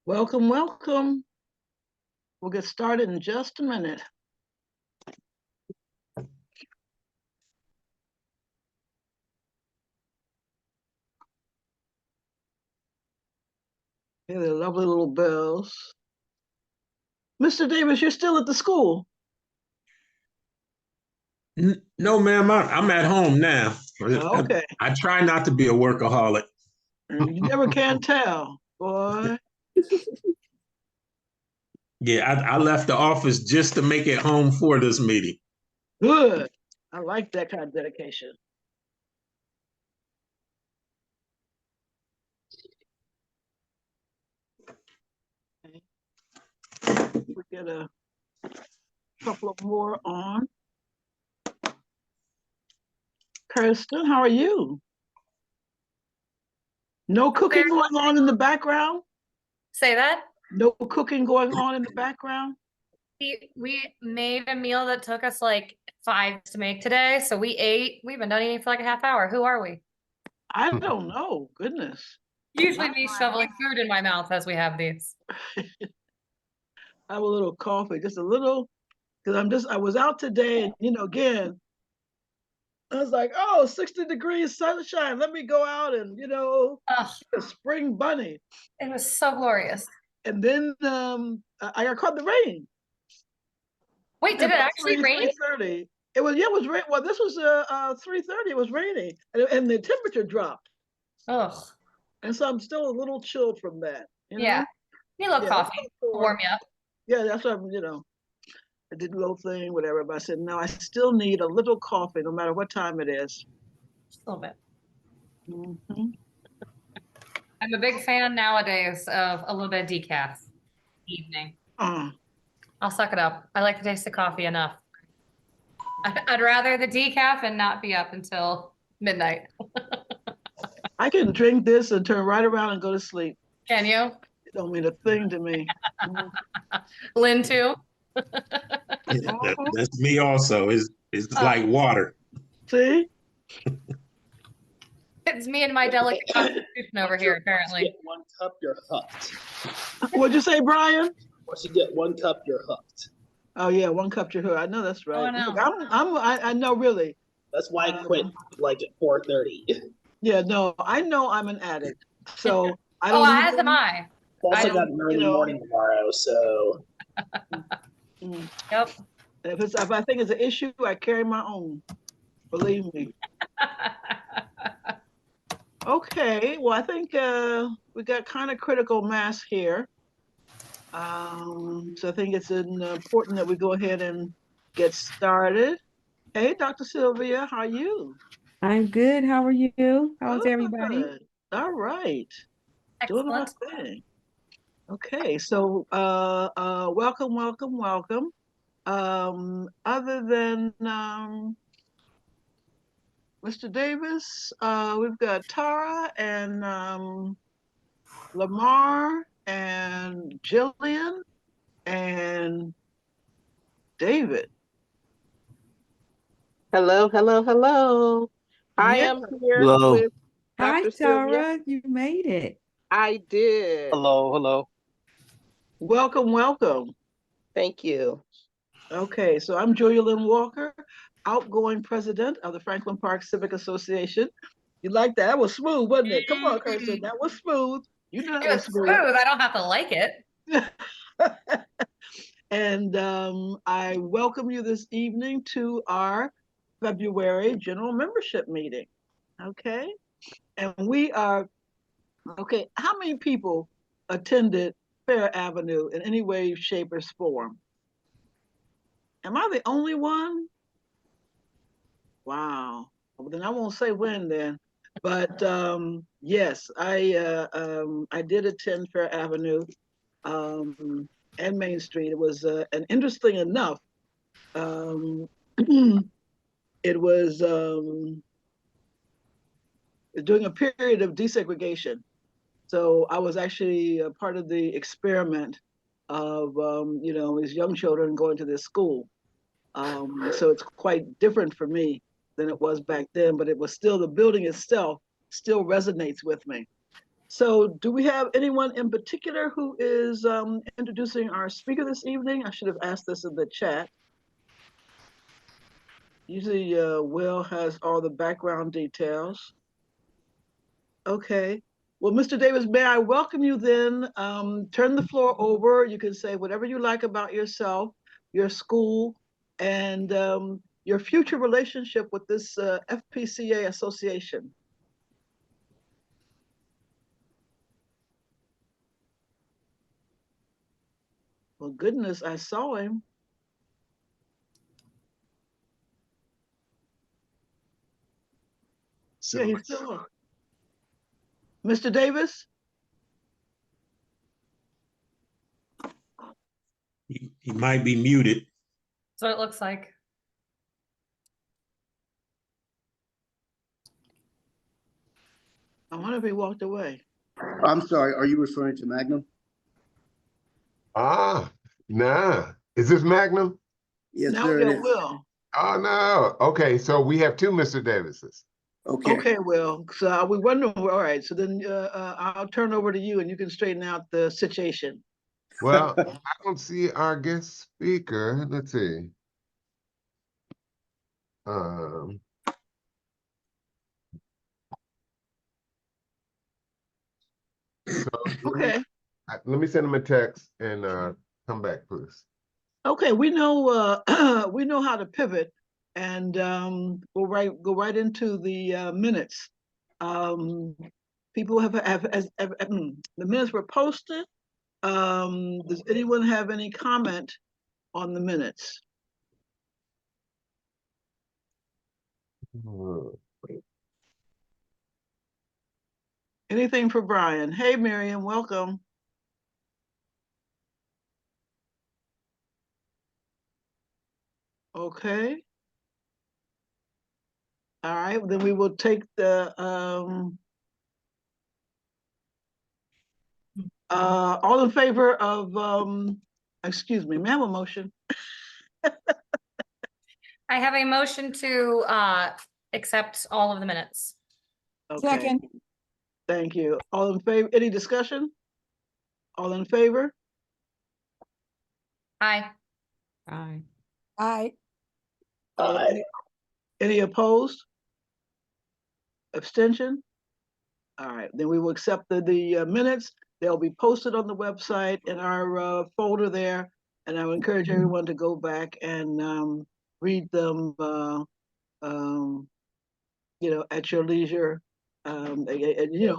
Welcome, welcome. We'll get started in just a minute. Hey, they're lovely little bells. Mr. Davis, you're still at the school? No, ma'am, I'm at home now. Okay. I try not to be a workaholic. You never can tell, boy. Yeah, I left the office just to make it home for this meeting. Good. I like that kind of dedication. Okay. We get a couple of more on. Kirsten, how are you? No cooking going on in the background? Say that? No cooking going on in the background? We made a meal that took us like 5 to make today. So we ate. We've been done eating for like a half hour. Who are we? I don't know. Goodness. Usually me shoveling food in my mouth as we have these. I have a little coffee, just a little, because I was out today and, again, I was like, oh, 60 degrees sunshine. Let me go out and, a spring bunny. It was so glorious. And then I got caught in the rain. Wait, did it actually rain? 3:30. It was rain. Well, this was 3:30. It was raining, and the temperature dropped. Ugh. And so I'm still a little chilled from that. Yeah. Need a little coffee to warm you up. Yeah, that's what I did a little thing, whatever. But I said, no, I still need a little coffee, no matter what time it is. Just a little bit. Mm-hmm. I'm a big fan nowadays of a little bit of decaf evening. I'll suck it up. I like the taste of coffee enough. I'd rather the decaf and not be up until midnight. I can drink this and turn right around and go to sleep. Can you? It don't mean a thing to me. Lynn too? That's me also. It's like water. See? It's me and my delicate constitution over here, apparently. Once you get 1 cup, you're hooked. What'd you say, Brian? Once you get 1 cup, you're hooked. Oh yeah, 1 cup to her. I know that's right. Oh, I know. Look, I know really. That's why I quit like at 4:30. Yeah, no, I know I'm an addict. So I Oh, don't as even, am I. Also I got an early morning tomorrow, so Yep. if I think it's an issue, I carry my own. Believe me. Okay, well, I think we got kind of critical mass here. So I think it's important that we go ahead and get started. Hey, Dr. Sylvia, how are you? I'm good. How are you? How's everybody? Good. All right. Doing our Excellent. thing. Okay, so welcome, welcome, welcome. Other than Mr. Davis, we've got Tara and Lamar and Jillian and David. Hello, hello, hello. I Yeah. am here Hello. with Hi, Dr. Sylvia. Tara. You made it. I did. Hello, hello. Welcome, welcome. Thank you. Okay, so I'm Julia Lynn Walker, outgoing president of the Franklin Park Civic Association. You like that? That was smooth, wasn't it? Come on, Kirsten, that was smooth. You know that It was smooth. I don't have to like it. And I welcome you this evening to our February general membership meeting. Okay, and we are, okay, how many people attended Fair Avenue in any way, shape, or form? Am I the only one? Wow. Well, then I won't say when then. But yes, I did attend Fair Avenue and Main Street. It was and interesting enough, it was during a period of desegregation. So I was actually a part of the experiment of these young children going to this school. So it's quite different for me than it was back then, but it was still, the building itself still resonates with me. So do we have anyone in particular who is introducing our speaker this evening? I should have asked this in the chat. Usually Will has all the background details. Okay. Well, Mr. Davis, may I welcome you then? Turn the floor over. You can say whatever you like about yourself, your school, and your future relationship with this FPCA association. Well, goodness, I saw him. Yeah, he's still on. Mr. Davis? He might be muted. So it looks like. I wonder if he walked away. I'm sorry, are you referring to Magnum? Ah, nah. Is this Magnum? Yes, Now sir, we it got is. Will. Oh, no. Okay, so we have 2 Mr. Davises. Okay. Okay, Will. So we wondering. All right. So then I'll turn over to you, and you can straighten out the situation. Well, I don't see our guest speaker. Let's see. So Okay. let me send him a text and come back, please. Okay. We know we know how to pivot, and we'll go right into the minutes. People have the minutes were posted. Does anyone have any comment on the minutes? Anything for Brian? Hey, Miriam, welcome. Okay. All right, then we will take the all in favor of excuse me, may I have a motion? I have a motion to accept all of the minutes. Okay. Second. Thank you. All in favor? Any discussion? All in favor? Aye. Aye. Aye. Aye. Any opposed? Abstention? All right, then we will accept the minutes. They'll be posted on the website in our folder there. And I would encourage everyone to go back and read them, at your leisure, and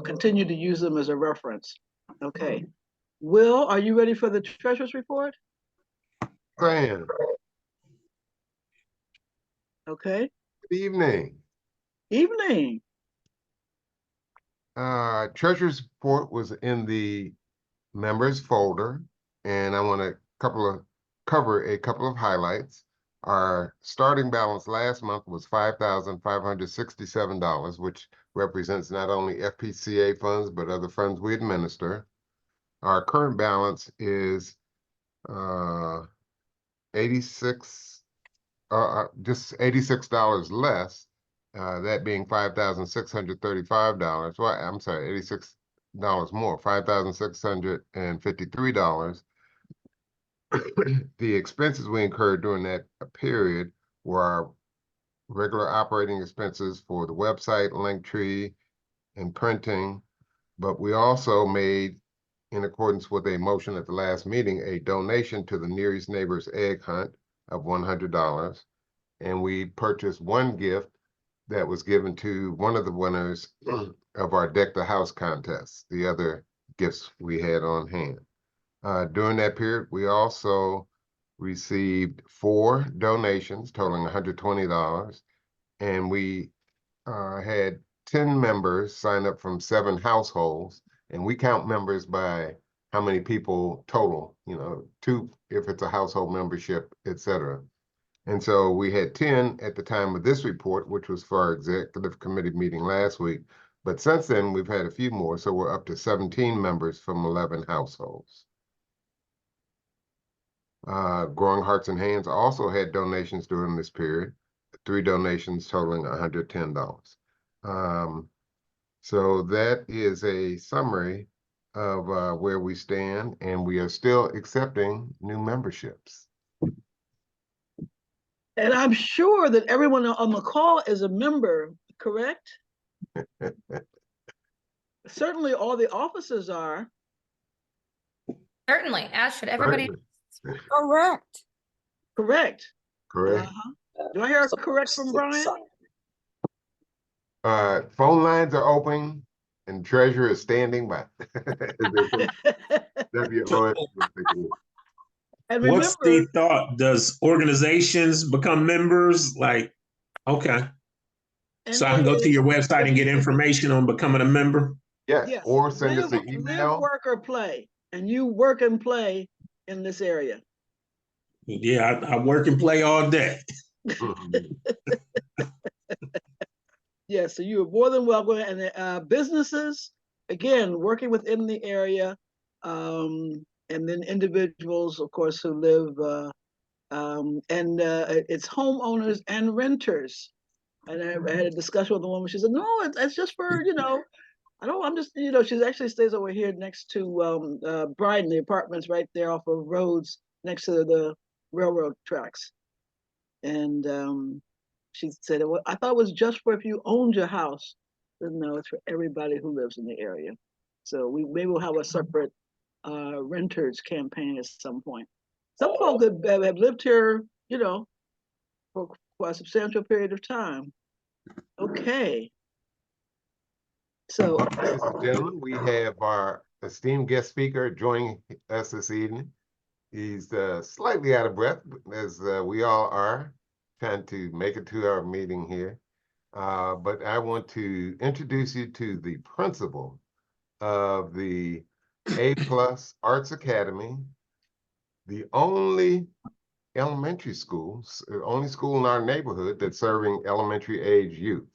continue to use them as a reference. Okay. Will, are you ready for the treasurer's report? Sam, Okay. good evening. Evening. Treasurer's report was in the members folder, and I want to cover a couple of highlights. Our starting balance last month was $5,567, which represents not only FPCA funds, but other funds we administer. Our current balance is just $86 less, that being $5,635. Well, I'm sorry, $86 more, $5,653. The expenses we incurred during that period were our regular operating expenses for the website, Linktree, and printing, but we also made, in accordance with a motion at the last meeting, a donation to the Nearest Neighbors Egg Hunt of $100, and we purchased one gift that was given to one of the winners of our Deck the House contest. The other gifts we had on hand. During that period, we also received 4 donations totaling $120, and we had 10 members sign up from 7 households, and we count members by how many people total, 2 if it's a household membership, etc. And so we had 10 at the time of this report, which was for our executive committee meeting last week. But since then, we've had a few more, so we're up to 17 members from 11 households. Growing Hearts and Hands also had donations during this period, 3 donations totaling $110. So that is a summary of where we stand, and we are still accepting new memberships. And I'm sure that everyone on the call is a member, correct? Certainly all the officers are. Certainly, as should everybody. Correct. Correct. Correct. Do I hear a correct from Brian? Phone lines are open and treasurer is standing by. And What's the remember, thought? Does organizations become members? Like, okay. So I can go to your website and get information on becoming a member? Yes, or send us an email. Live, work, or play. And you work and play in this area. Yeah, I work and play all day. Yeah, so you are more than welcome. And businesses, again, working within the area, and then individuals, of course, who live, it's homeowners and renters. And I had a discussion with a woman. She said, "No, it's just for I'm just she actually stays over here next to Brighton, the apartments right there off of roads next to the railroad tracks." And she said, "Well, I thought it was just for if you owned your house." I said, "No, it's for everybody who lives in the area." So maybe we'll have a separate renters campaign at some point. Some folks have lived here, for a substantial period of time. Okay. So, ladies and gentlemen, we have our esteemed guest speaker joining us this evening. He's slightly out of breath, as we all are, trying to make it to our meeting here. But I want to introduce you to the principal of the A+ Arts Academy, the only elementary school, only school in our neighborhood that's serving elementary age youth.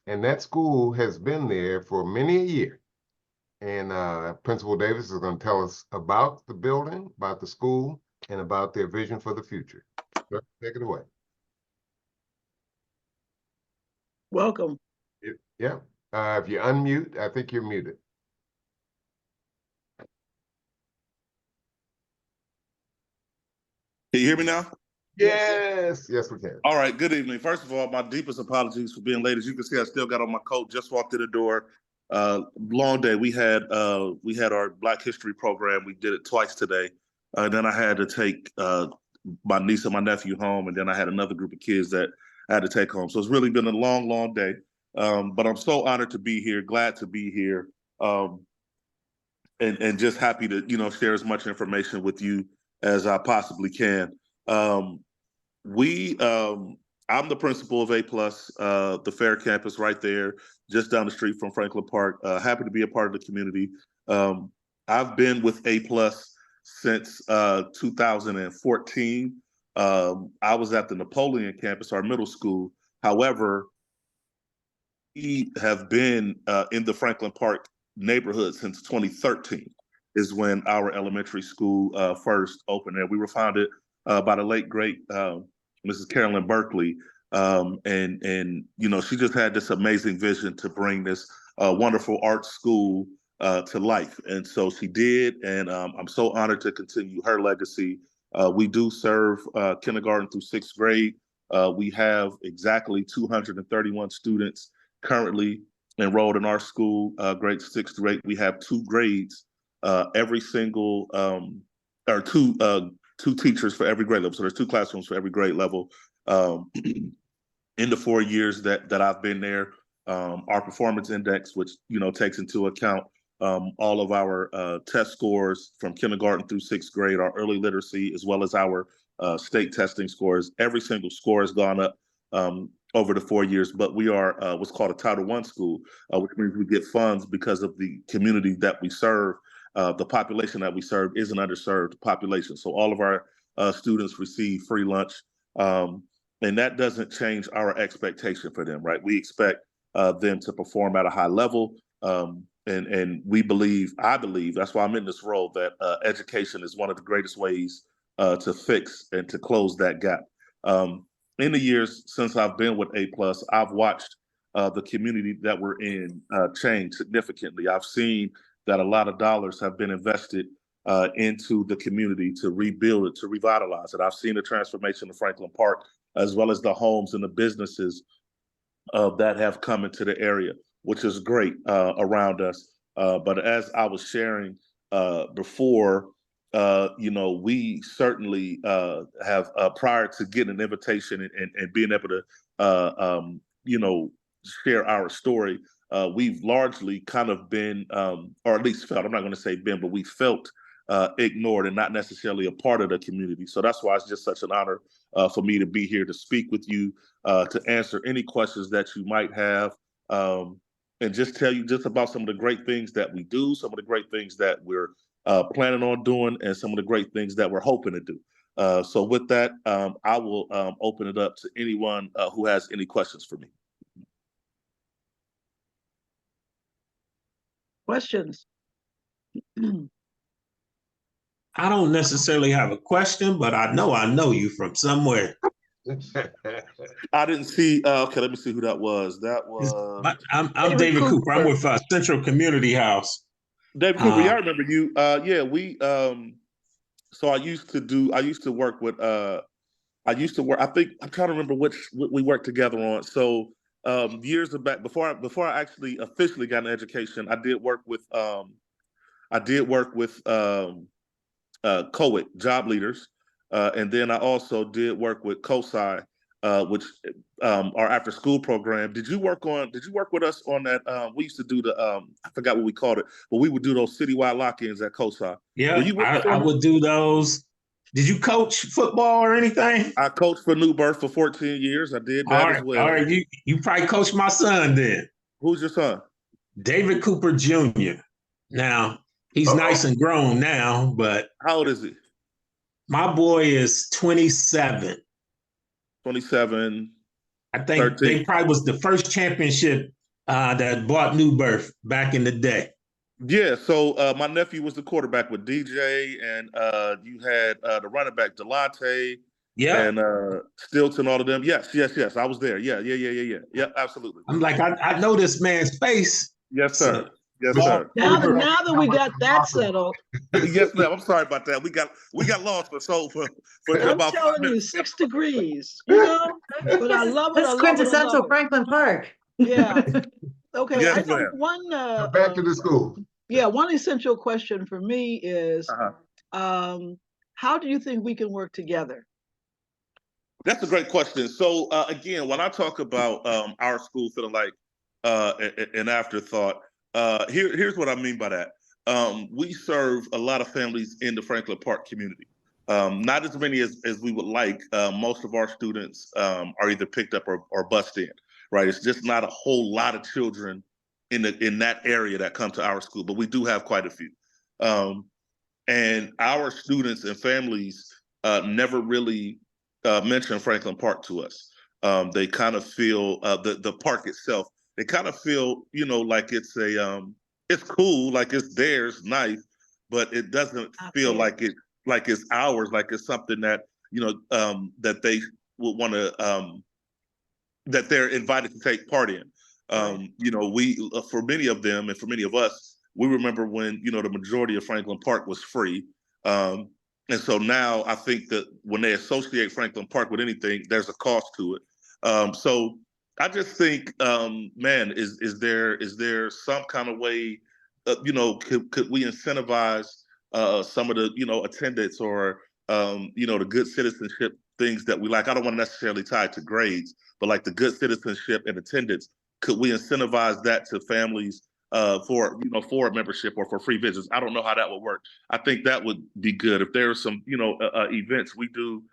And that school has been there for many a year. And Principal Davis is going to tell us about the building, about the school, and about their vision for the future. Take it away. welcome. Yeah. If you unmute, I think you're muted. Can you hear me now? Yes, yes, we can. All right, good evening. First of all, my deepest apologies for being late. As you can see, I still got on my coat, just walked in the door. Long day. We had our Black History program. We did it twice today. Then I had to take my niece and my nephew home, and then I had another group of kids that I had to take home. So it's really been a long, long day. But I'm so honored to be here, glad to be here, and just happy to, share as much information with you as I possibly can. I'm the principal of A+, the Fair campus right there, just down the street from Franklin Park. Happy to be a part of the community. I've been with A+ since 2014. I was at the Napoleon campus, our middle school. However, we have been in the Franklin Park neighborhood since 2013 is when our elementary school first opened there. We were founded by the late, great Mrs. Carolyn Berkeley. And she just had this amazing vision to bring this wonderful art school to life. And so she did, and I'm so honored to continue her legacy. We do serve kindergarten through sixth grade. We have exactly 231 students currently enrolled in our school, grades 6 through 8. We have 2 grades, every single, or two teachers for every grade level. So there's 2 classrooms for every grade level. In the 4 years that I've been there, our performance index, which takes into account all of our test scores from kindergarten through 6th grade, our early literacy, as well as our state testing scores. Every single score has gone up over the 4 years, but we are what's called a Title I school, which means we get funds because of the community that we serve. The population that we serve is an underserved population. So all of our students receive free lunch, and that doesn't change our expectation for them, right? We expect them to perform at a high level, and I believe, that's why I'm in this role, that education is one of the greatest ways to fix and to close that gap. In the years since I've been with A+, I've watched the community that we're in change significantly. I've seen that a lot of dollars have been invested into the community to rebuild it, to revitalize it. I've seen the transformation of Franklin Park, as well as the homes and the businesses that have come into the area, which is great around us. But as I was sharing before, we certainly have, prior to getting an invitation and being able to, share our story, we've largely kind of been, or at least felt, I'm not going to say been, but we felt ignored and not necessarily a part of the community. So that's why it's just such an honor for me to be here to speak with you, to answer any questions that you might have, and just tell you just about some of the great things that we do, some of the great things that we're planning on doing, and some of the great things that we're hoping to do. So with that, I will open it up to anyone who has any questions for me. Questions? I don't necessarily have a question, but I know you from somewhere. I didn't see. Okay, let me see who that was. That was. I'm David Cooper. I'm with Central Community House. David Cooper. Yeah, I remember you. Yeah, we. So I used to work with. I think I'm trying to remember what we worked together on. So years back, before I actually officially got an education, I did work with. COET, job leaders, and then I also did work with COSI, which our after school program. Did you work with us on that? We used to do the I forgot what we called it, but we would do those citywide lock-ins at COSI. Yeah, I would do those. Did you coach football or anything? I coached for New Birth for 14 years. I did that as well. All right, you probably coached my son then. Who's your son? David Cooper Jr. Now, he's nice and grown now, but... How old is he? My boy is 27. 27. I think 13. They probably was the first championship that bought New Birth back in the day. Yeah, so my nephew was the quarterback with DJ, and you had the running back Delonte, Yeah. And Stilton, all of them. Yes. I was there. Yeah, absolutely. I'm like, I know this man's face. Yes, sir. So, Yes, sir. Now that we got that settled. Yes, ma'am. I'm sorry about that. We got lost for I'm about 5 telling you, minutes. 6 degrees, you know, but I love it. That's I love quintessential it. I love it. Franklin Park. Yeah. Okay. Yes, I know ma'am. one. Back to the school. Yeah. One essential question for me is, Uh-huh. how do you think we can work together? That's a great question. So again, when I talk about our school feeling like an afterthought, here's what I mean by that. We serve a lot of families in the Franklin Park community. Not as many as we would like. Most of our students are either picked up or bused in, right? It's just not a whole lot of children in that area that come to our school, but we do have quite a few. And our students and families never really mention Franklin Park to us. They kind of feel the park itself. They kind of feel, like it's it's cool, like it's theirs, nice, but it doesn't feel like it's ours, like it's something that that they would want to that they're invited to take part in. We for many of them and for many of us, we remember when the majority of Franklin Park was free. And so now I think that when they associate Franklin Park with anything, there's a cost to it. So I just think, man, is there some kind of way, could we incentivize some of the attendance or the good citizenship things that we like? I don't want to necessarily tie it to grades, but like the good citizenship and attendance, could we incentivize that to families for a membership or for free visits? I don't know how that would work. I think that would be good if there are some events we do,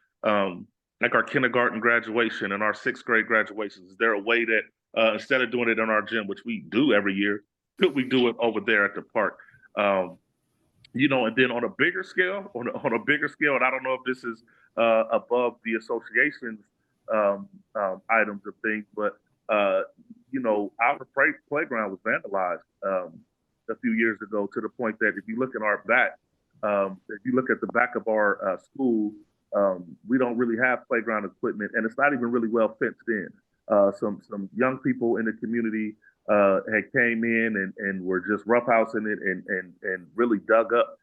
like our kindergarten graduation and our 6th grade graduations. Is there a way that instead of doing it in our gym, which we do every year, could we do it over there at the park? And then on a bigger scale, and I don't know if this is above the association's items of things, but our playground was vandalized a few years ago to the point that if you look at our back, if you look at the back of our school, we don't really have playground equipment, and it's not even really well fenced in. Some young people in the community had came in and were just roughhousing it and really dug up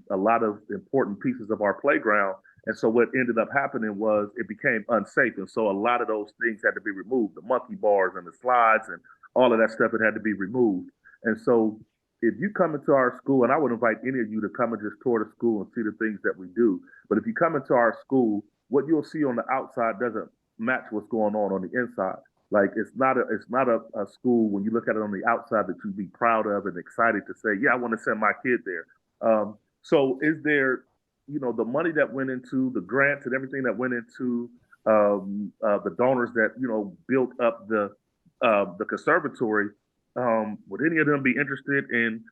a lot of important pieces of our playground. And so what ended up happening was it became unsafe. And so a lot of those things had to be removed, the monkey bars and the slides and all of that stuff, it had to be removed. And so if you come into our school, and I would invite any of you to come and just tour the school and see the things that we do. But if you come into our school, what you'll see on the outside doesn't match what's going on the inside. Like it's not a school when you look at it on the outside that you'd be proud of and excited to say, yeah, I want to send my kid there. So is there, the money that went into the grants and everything that went into the donors that built up the conservatory? Would any of them be interested in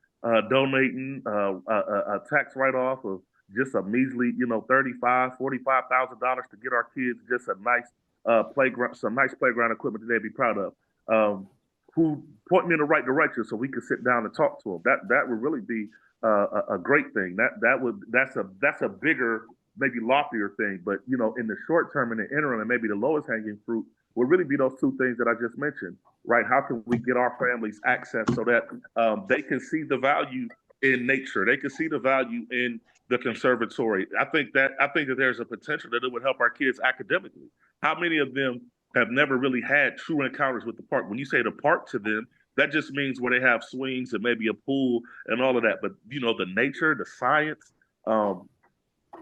donating a tax write-off of just a measly, $35,000, $45,000 to get our kids just a nice playground, some nice playground equipment that they'd be proud of? Who point me in the right direction so we could sit down and talk to them? That would really be a great thing. That's a bigger, maybe loftier thing. But in the short term, in the interim, and maybe the lowest hanging fruit would really be those two things that I just mentioned, right? How can we get our families access so that they can see the value in nature? They can see the value in the conservatory. I think that there's a potential that it would help our kids academically. How many of them have never really had true encounters with the park? When you say the park to them, that just means where they have swings and maybe a pool and all of that. But the nature, the science,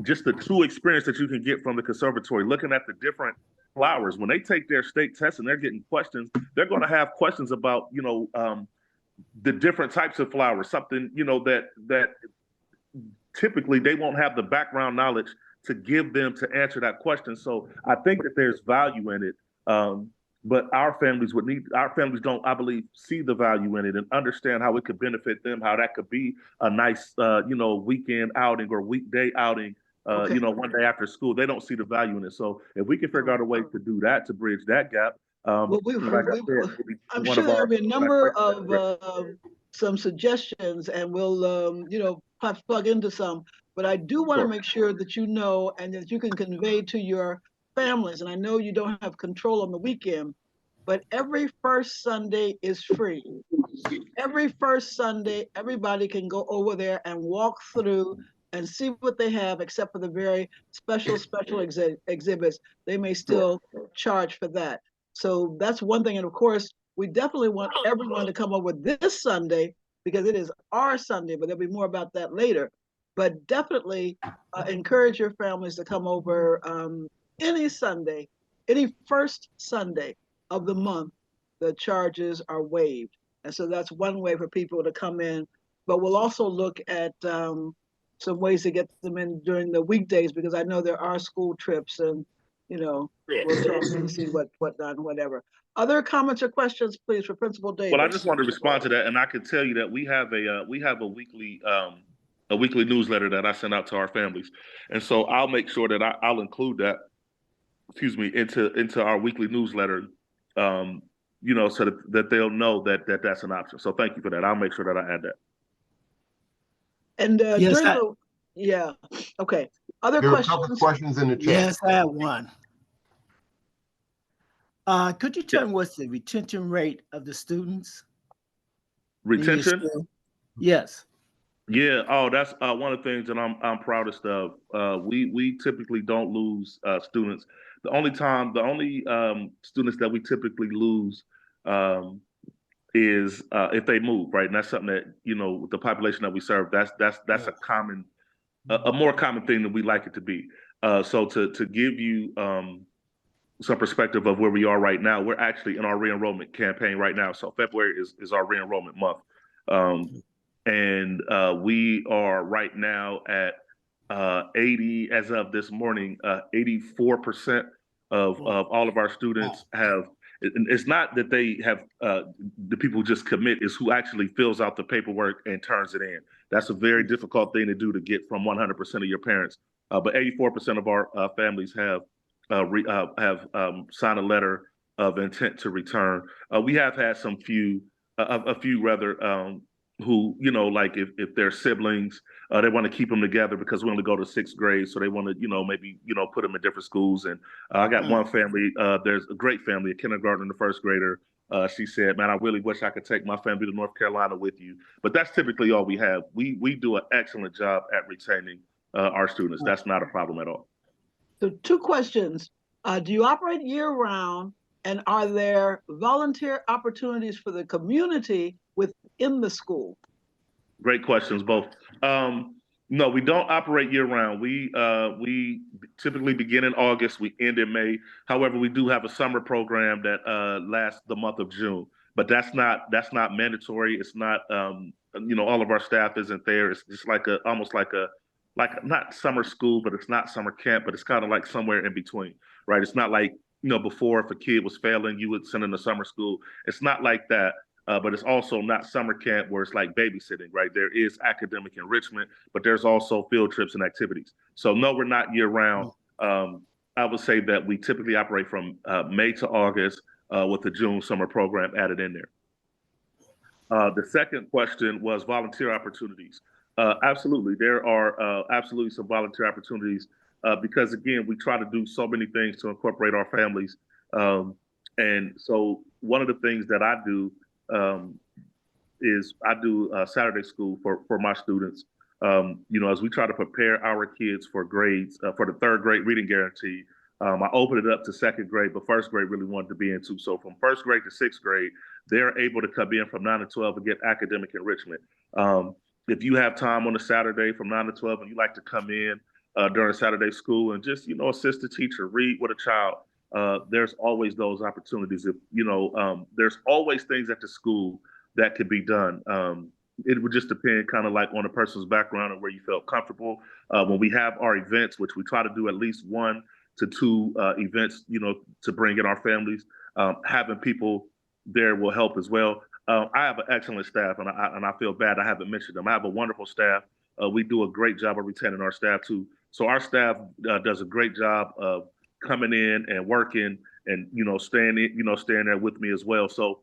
just the true experience that you can get from the conservatory, looking at the different flowers. When they take their state test and they're getting questions, they're going to have questions about, the different types of flowers, something, that typically they won't have the background knowledge to give them to answer that question. So I think that there's value in it. But our families don't, I believe, see the value in it and understand how it could benefit them, how that could be a nice, weekend outing or weekday outing, one day after school. They don't see the value in it. So if we can figure out a way to do that, to bridge that gap, I'm sure there'll be a number of some suggestions, and we'll, perhaps plug into some. But I do want to Sure. make sure that you know and that you can convey to your families. And I know you don't have control on the weekend, but every first Sunday is free. Every first Sunday, everybody can go over there and walk through and see what they have, except for the very special exhibits. They may still charge for that. So that's one thing. And of course, we definitely want everyone to come over this Sunday because it is our Sunday, but there'll be more about that later. But definitely encourage your families to come over any Sunday, any first Sunday of the month. The charges are waived. And so that's one way for people to come in. But we'll also look at some ways to get them in during the weekdays, because I know there are school trips and, you know, we'll talk and see what done, whatever. Other comments or questions, please, for Principal Davis? Well, I just want to respond to that, and I can tell you that we have a weekly newsletter that I send out to our families, and so I'll make sure that I'll include that, into our weekly newsletter, you know, so that they'll know that that's an option. So thank you for that. I'll make sure that I add that. And Yes, yeah, okay. Other There are a questions? couple of questions in the chat. yes, I have one. Could you tell me what's the retention rate of the students? in your Retention? school? Yes. Yeah. Oh, that's one of the things that I'm proudest of. We typically don't lose students. The only students that we typically lose is if they move, right? And that's something that, you know, with the population that we serve, that's a more common thing than we like it to be. So to give you some perspective of where we are right now, we're actually in our re-enrollment campaign right now. So February is our re-enrollment month. And we are right now at 80, as of this morning, 84% of all of our students have. It's not that they have the people who just commit, is who actually fills out the paperwork and turns it in. That's a very difficult thing to do, to get from 100% of your parents. But 84% of our families have signed a letter of intent to return. We have had a few rather who, you know, like if they're siblings, they want to keep them together because we only go to sixth grade, so they want to, you know, maybe, you know, put them in different schools. And I got one family, there's a great family, a kindergarten and a first grader. She said, "Man, I really wish I could take my family to North Carolina with you." But that's typically all we have. We do an excellent job at retaining our students. That's not a problem at all. So 2 questions. Do you operate year round, and are there volunteer opportunities for the community within the school? Great questions, both. No, we don't operate year round. We typically begin in August, we end in May. However, we do have a summer program that lasts the month of June, but that's not mandatory. It's not, you know, all of our staff isn't there. It's just almost like not summer school, but it's not summer camp, but it's kind of like somewhere in between, right? It's not like, you know, before, if a kid was failing, you would send them to summer school. It's not like that. But it's also not summer camp where it's like babysitting, right? There is academic enrichment, but there's also field trips and activities. So no, we're not year round. I would say that we typically operate from May to August with the June summer program added in there. The second question was volunteer opportunities. Absolutely, there are absolutely some volunteer opportunities because, again, we try to do so many things to incorporate our families. And so one of the things that I do is I do Saturday school for my students. You know, as we try to prepare our kids for grades, for the 3rd grade reading guarantee, I opened it up to 2nd grade, but 1st grade really wanted to be in too. So from 1st grade to 6th grade, they're able to come in from 9 to 12 and get academic enrichment. If you have time on a Saturday from 9 to 12 and you like to come in during Saturday school and just, you know, assist the teacher, read with a child, there's always those opportunities. If, you know, there's always things at the school that could be done. It would just depend kind of like on a person's background and where you felt comfortable. When we have our events, which we try to do at least 1 to 2 events, you know, to bring in our families, having people there will help as well. I have an excellent staff, and I feel bad I haven't mentioned them. I have a wonderful staff. We do a great job of retaining our staff too. So our staff does a great job of coming in and working and, you know, staying there with me as well. So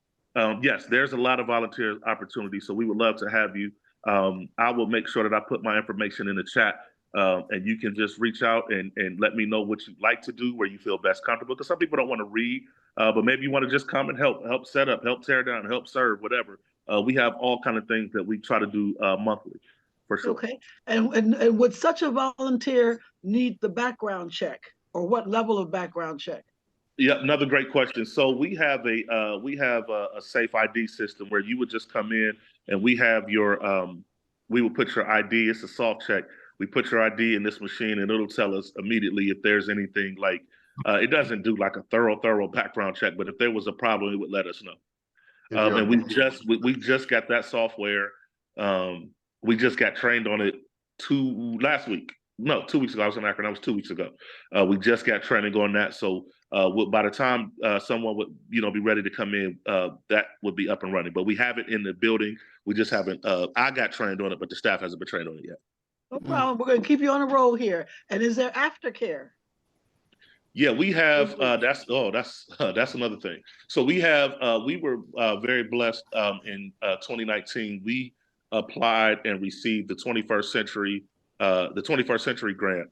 yes, there's a lot of volunteer opportunities. So we would love to have you. I will make sure that I put my information in the chat. And you can just reach out and let me know what you'd like to do, where you feel best comfortable. Because some people don't want to read, but maybe you want to just come and help set up, help tear down, help serve, whatever. We have all kind of things that we try to do monthly, for sure. Okay, and would such a volunteer need the background check, or what level of background check? Yeah, another great question. So we have a safe ID system where you would just come in and we have your we will put your ID. It's a soft check. We put your ID in this machine and it'll tell us immediately if there's anything like it doesn't do like a thorough background check, but if there was a problem, it would let us know. And we just got that software. We just got trained on it 2 weeks ago. I was in Akron. That was 2 weeks ago. We just got training on that. So by the time someone would be ready to come in, that would be up and running. But we have it in the building. We just haven't. I got trained on it, but the staff hasn't been trained on it yet. No problem. We're going to keep you on a roll here. And is there aftercare? Yeah, we have. That's another thing. So we have. We were very blessed in 2019. We applied and received the 21st century grant,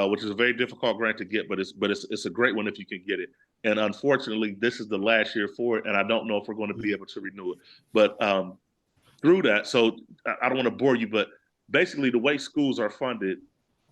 which is a very difficult grant to get, but it's a great one if you can get it. And unfortunately, this is the last year for it, and I don't know if we're going to be able to renew it. But through that, so I don't want to bore you, but basically the way schools are funded,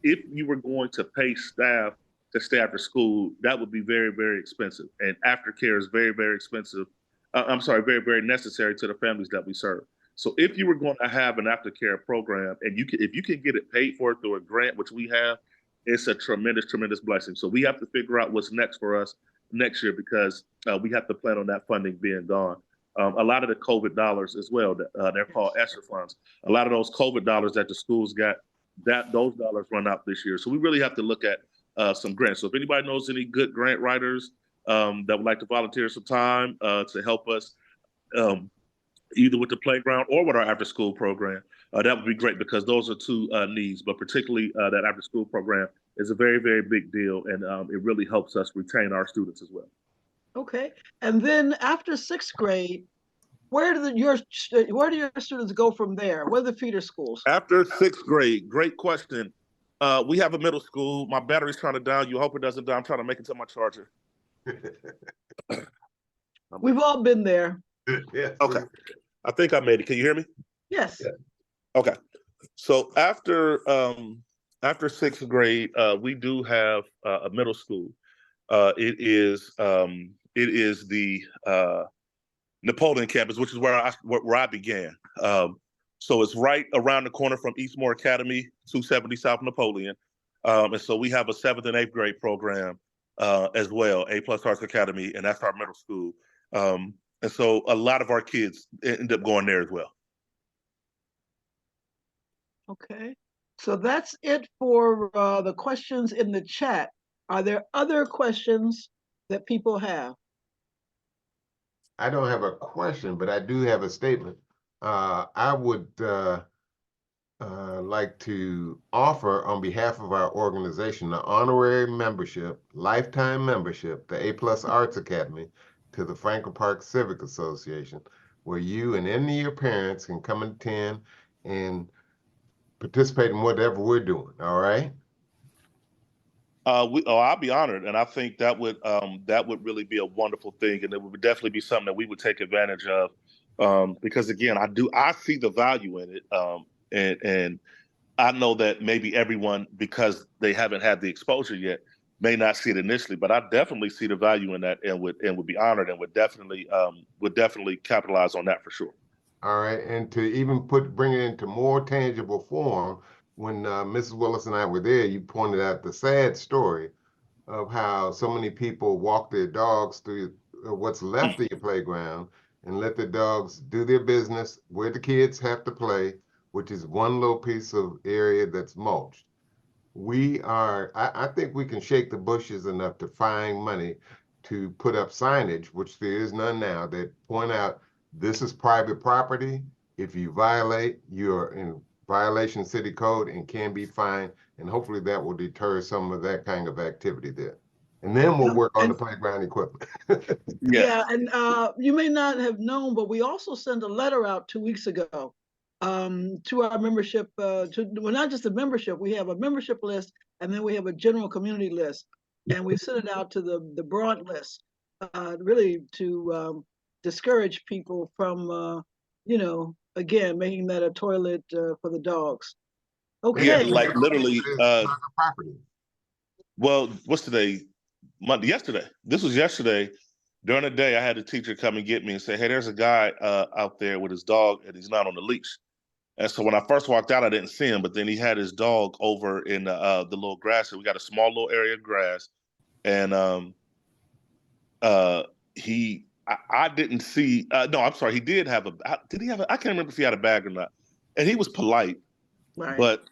if you were going to pay staff to stay after school, that would be very, very expensive. And aftercare is very, very expensive. Very, very necessary to the families that we serve. So if you were going to have an aftercare program, and if you can get it paid for through a grant, which we have, it's a tremendous, tremendous blessing. So we have to figure out what's next for us next year, because we have to plan on that funding being gone. A lot of the COVID dollars as well, they're called ESSER funds. A lot of those COVID dollars that the schools got, those dollars run out this year. So we really have to look at some grants. So if anybody knows any good grant writers that would like to volunteer some time to help us, either with the playground or with our after-school program, that would be great, because those are two needs. But particularly that after-school program is a very, very big deal, and it really helps us retain our students as well. Okay, and then after 6th grade, where do your students go from there? What are the feeder schools? After 6th grade, great question. We have a middle school. My battery's trying to die. You hope it doesn't die. I'm trying to make it to my charger. We've all been there. Yeah. Okay. I think I made it. Can you hear me? Yes. Yeah. Okay. So after 6th grade, we do have a middle school. It is the Napoleon campus, which is where I began. So it's right around the corner from Eastmore Academy, 270 South Napoleon. And so we have a 7th and 8th grade program as well, A+ Arts Academy, and that's our middle school. And so a lot of our kids end up going there as well. Okay, so that's it for the questions in the chat. Are there other questions that people have? I don't have a question, but I do have a statement. I would like to offer, on behalf of our organization, the honorary membership, lifetime membership, the A+ Arts Academy, to the Franklin Park Civic Association, where you and any of your parents can come and attend and participate in whatever we're doing. All right? I'll be honored, and I think that would really be a wonderful thing, and it would definitely be something that we would take advantage of, because again, I see the value in it, and I know that maybe everyone, because they haven't had the exposure yet, may not see it initially, but I definitely see the value in that, and would be honored, and would definitely capitalize on that for sure. All right, and to even bring it into more tangible form, when Mrs. Willis and I were there, you pointed out the sad story of how so many people walk their dogs through what's left of your playground and let the dogs do their business where the kids have to play, which is one little piece of area that's mulched. I think we can shake the bushes enough to find money to put up signage, which there is none now, that point out this is private property. If you violate, you're in violation of city code and can be fined, and hopefully that will deter some of that kind of activity there. And then we'll work on the playground equipment. Yeah, and you may not have known, but we also sent a letter out 2 weeks ago to our membership, well, not just a membership, we have a membership list, and then we have a general community list. And we sent it out to the broad list, really to discourage people from, again, making that a toilet for the dogs. Okay. Yeah, like literally, property. well, what's today? Monday, yesterday. This was yesterday. During the day, I had a teacher come and get me and say, hey, there's a guy out there with his dog and he's not on the leash. And so when I first walked out, I didn't see him, but then he had his dog over in the little grass. So we got a small little area of grass. And I didn't see, no, I'm sorry. He did have did he have I can't remember if he had a bag or not. And he was polite, Right. but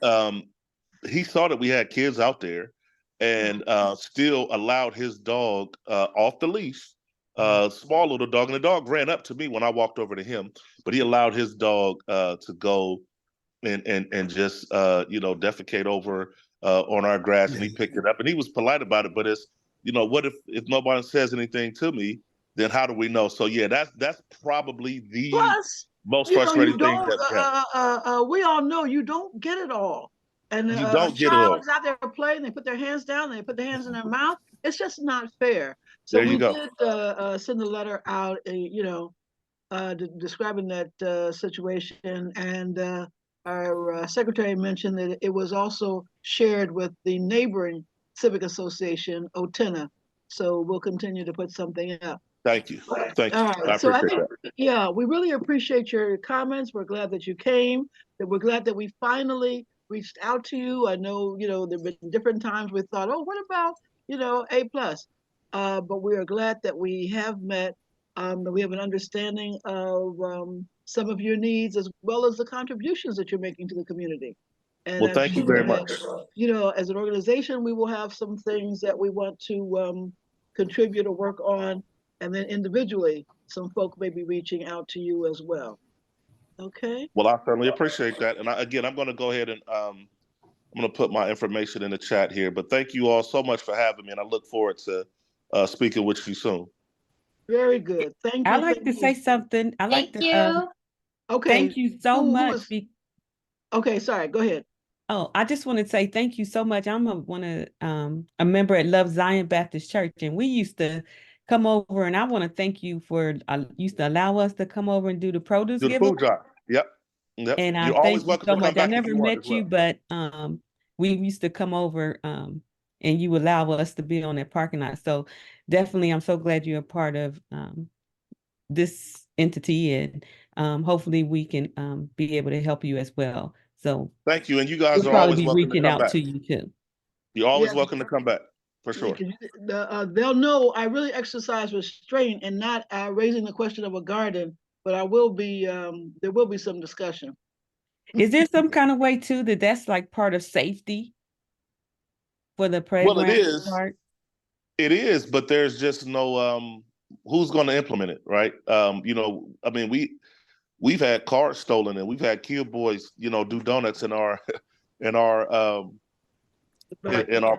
he saw that we had kids out there and still allowed his dog off the leash, small little dog. And the dog ran up to me when I walked over to him, but he allowed his dog to go and just, defecate over on our grass, and he picked it up and he was polite about it. But it's, what if nobody says anything to me, then how do we know? So yeah, that's probably the most frustrating thing that we all know you don't get it all. And you a don't get it all. child is out there playing, they put their hands down, they put their hands in their mouth. It's just not fair. So There you we go. did send a letter out, describing that situation. And our secretary mentioned that it was also shared with the neighboring civic association, Otena. So we'll continue to put something up. Thank you. Thank you. All right. I appreciate that. Yeah, we really appreciate your comments. We're glad that you came, that we're glad that we finally reached out to you. I know, there've been different times we thought, oh, what about, A+. But we are glad that we have met, that we have an understanding of some of your needs, as well as the contributions that you're making to the community. And Well, thank you very much. As an organization, we will have some things that we want to contribute or work on. And then individually, some folk may be reaching out to you as well. Okay. Well, I certainly appreciate that. And again, I'm going to go ahead and I'm going to put my information in the chat here. But thank you all so much for having me. And I look forward to speaking with you soon. Very good. Thank you. I like to say something. I like Thank to. you. Okay. Thank you so much. Okay. Sorry. Go ahead. Oh, I just want to say thank you so much. I'm a member at Love Zion Baptist Church, and we used to come over, and I want to thank you for used to allow us to come over and do the produce Do the giveaway. food drive. Yep. And I You're always thank you welcome so to come much. I back if never you want met as well. you, but we used to come over and you allow us to be on that parking lot. So definitely, I'm so glad you're a part of this entity, and hopefully we can be able to help you as well. So thank you. And you guys we'll are always probably be welcome to reaching come out back. to you too. You're always welcome to come back, for sure. They'll know I really exercise restraint and not raising the question of a garden, but I will be, there will be some discussion. Is there some kind of way too that that's like part of safety for the playground? Well, it is. part? It is, but there's just no who's going to implement it, right? I mean, we've had cars stolen and we've had kid boys, do donuts in our in our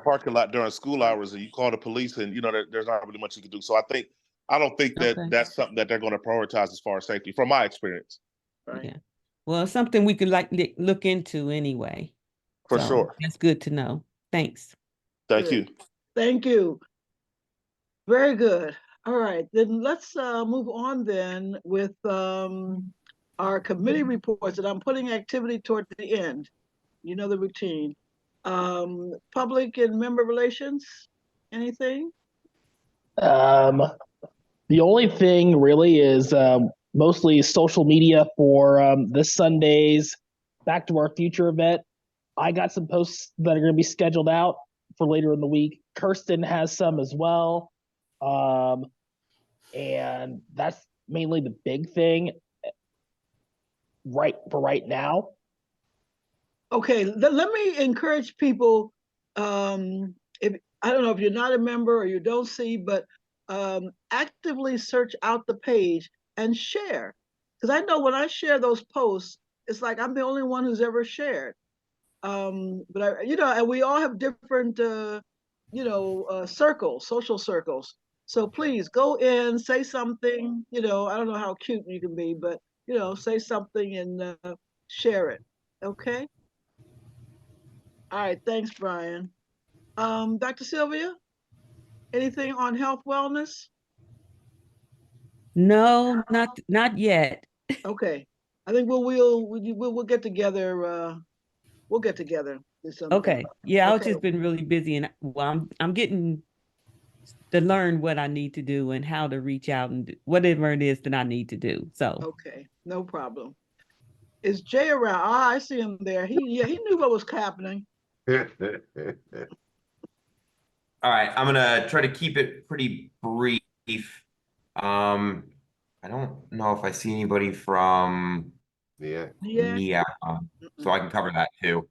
parking lot during school hours, and you call the police, and there's not really much you can do. So I don't think that that's something that they're going to prioritize as far as safety, from my experience. Right. Yeah. Well, something we could look into anyway. For sure. That's good to know. Thanks. Thank you. Thank you. Very good. All right, then let's move on then with our committee reports, and I'm putting activity toward the end. You know the routine. Public and member relations, anything? The only thing really is mostly social media for this Sunday's Back to Our Future event. I got some posts that are going to be scheduled out for later in the week. Kirsten has some as well. And that's mainly the big thing right now. Okay, let me encourage people, if I don't know if you're not a member or you don't see, but actively search out the page and share. Because I know when I share those posts, it's like I'm the only one who's ever shared. But and we all have different circles, social circles. So please go in, say something, I don't know how cute you can be, but say something and share it. Okay. All right. Thanks, Brian. Dr. Sylvia, anything on health wellness? No, not yet. Okay. I think we'll get together. We'll get together. Do something. Okay. Yeah, I've Okay. just been really busy, and well, I'm getting to learn what I need to do and how to reach out and whatever it is that I need to do. So Okay, no problem. Is Jay around? Ah, I see him there. He knew what was happening. All right, I'm gonna try to keep it pretty brief. I don't know if I see anybody from NEAC, so I can cover that too.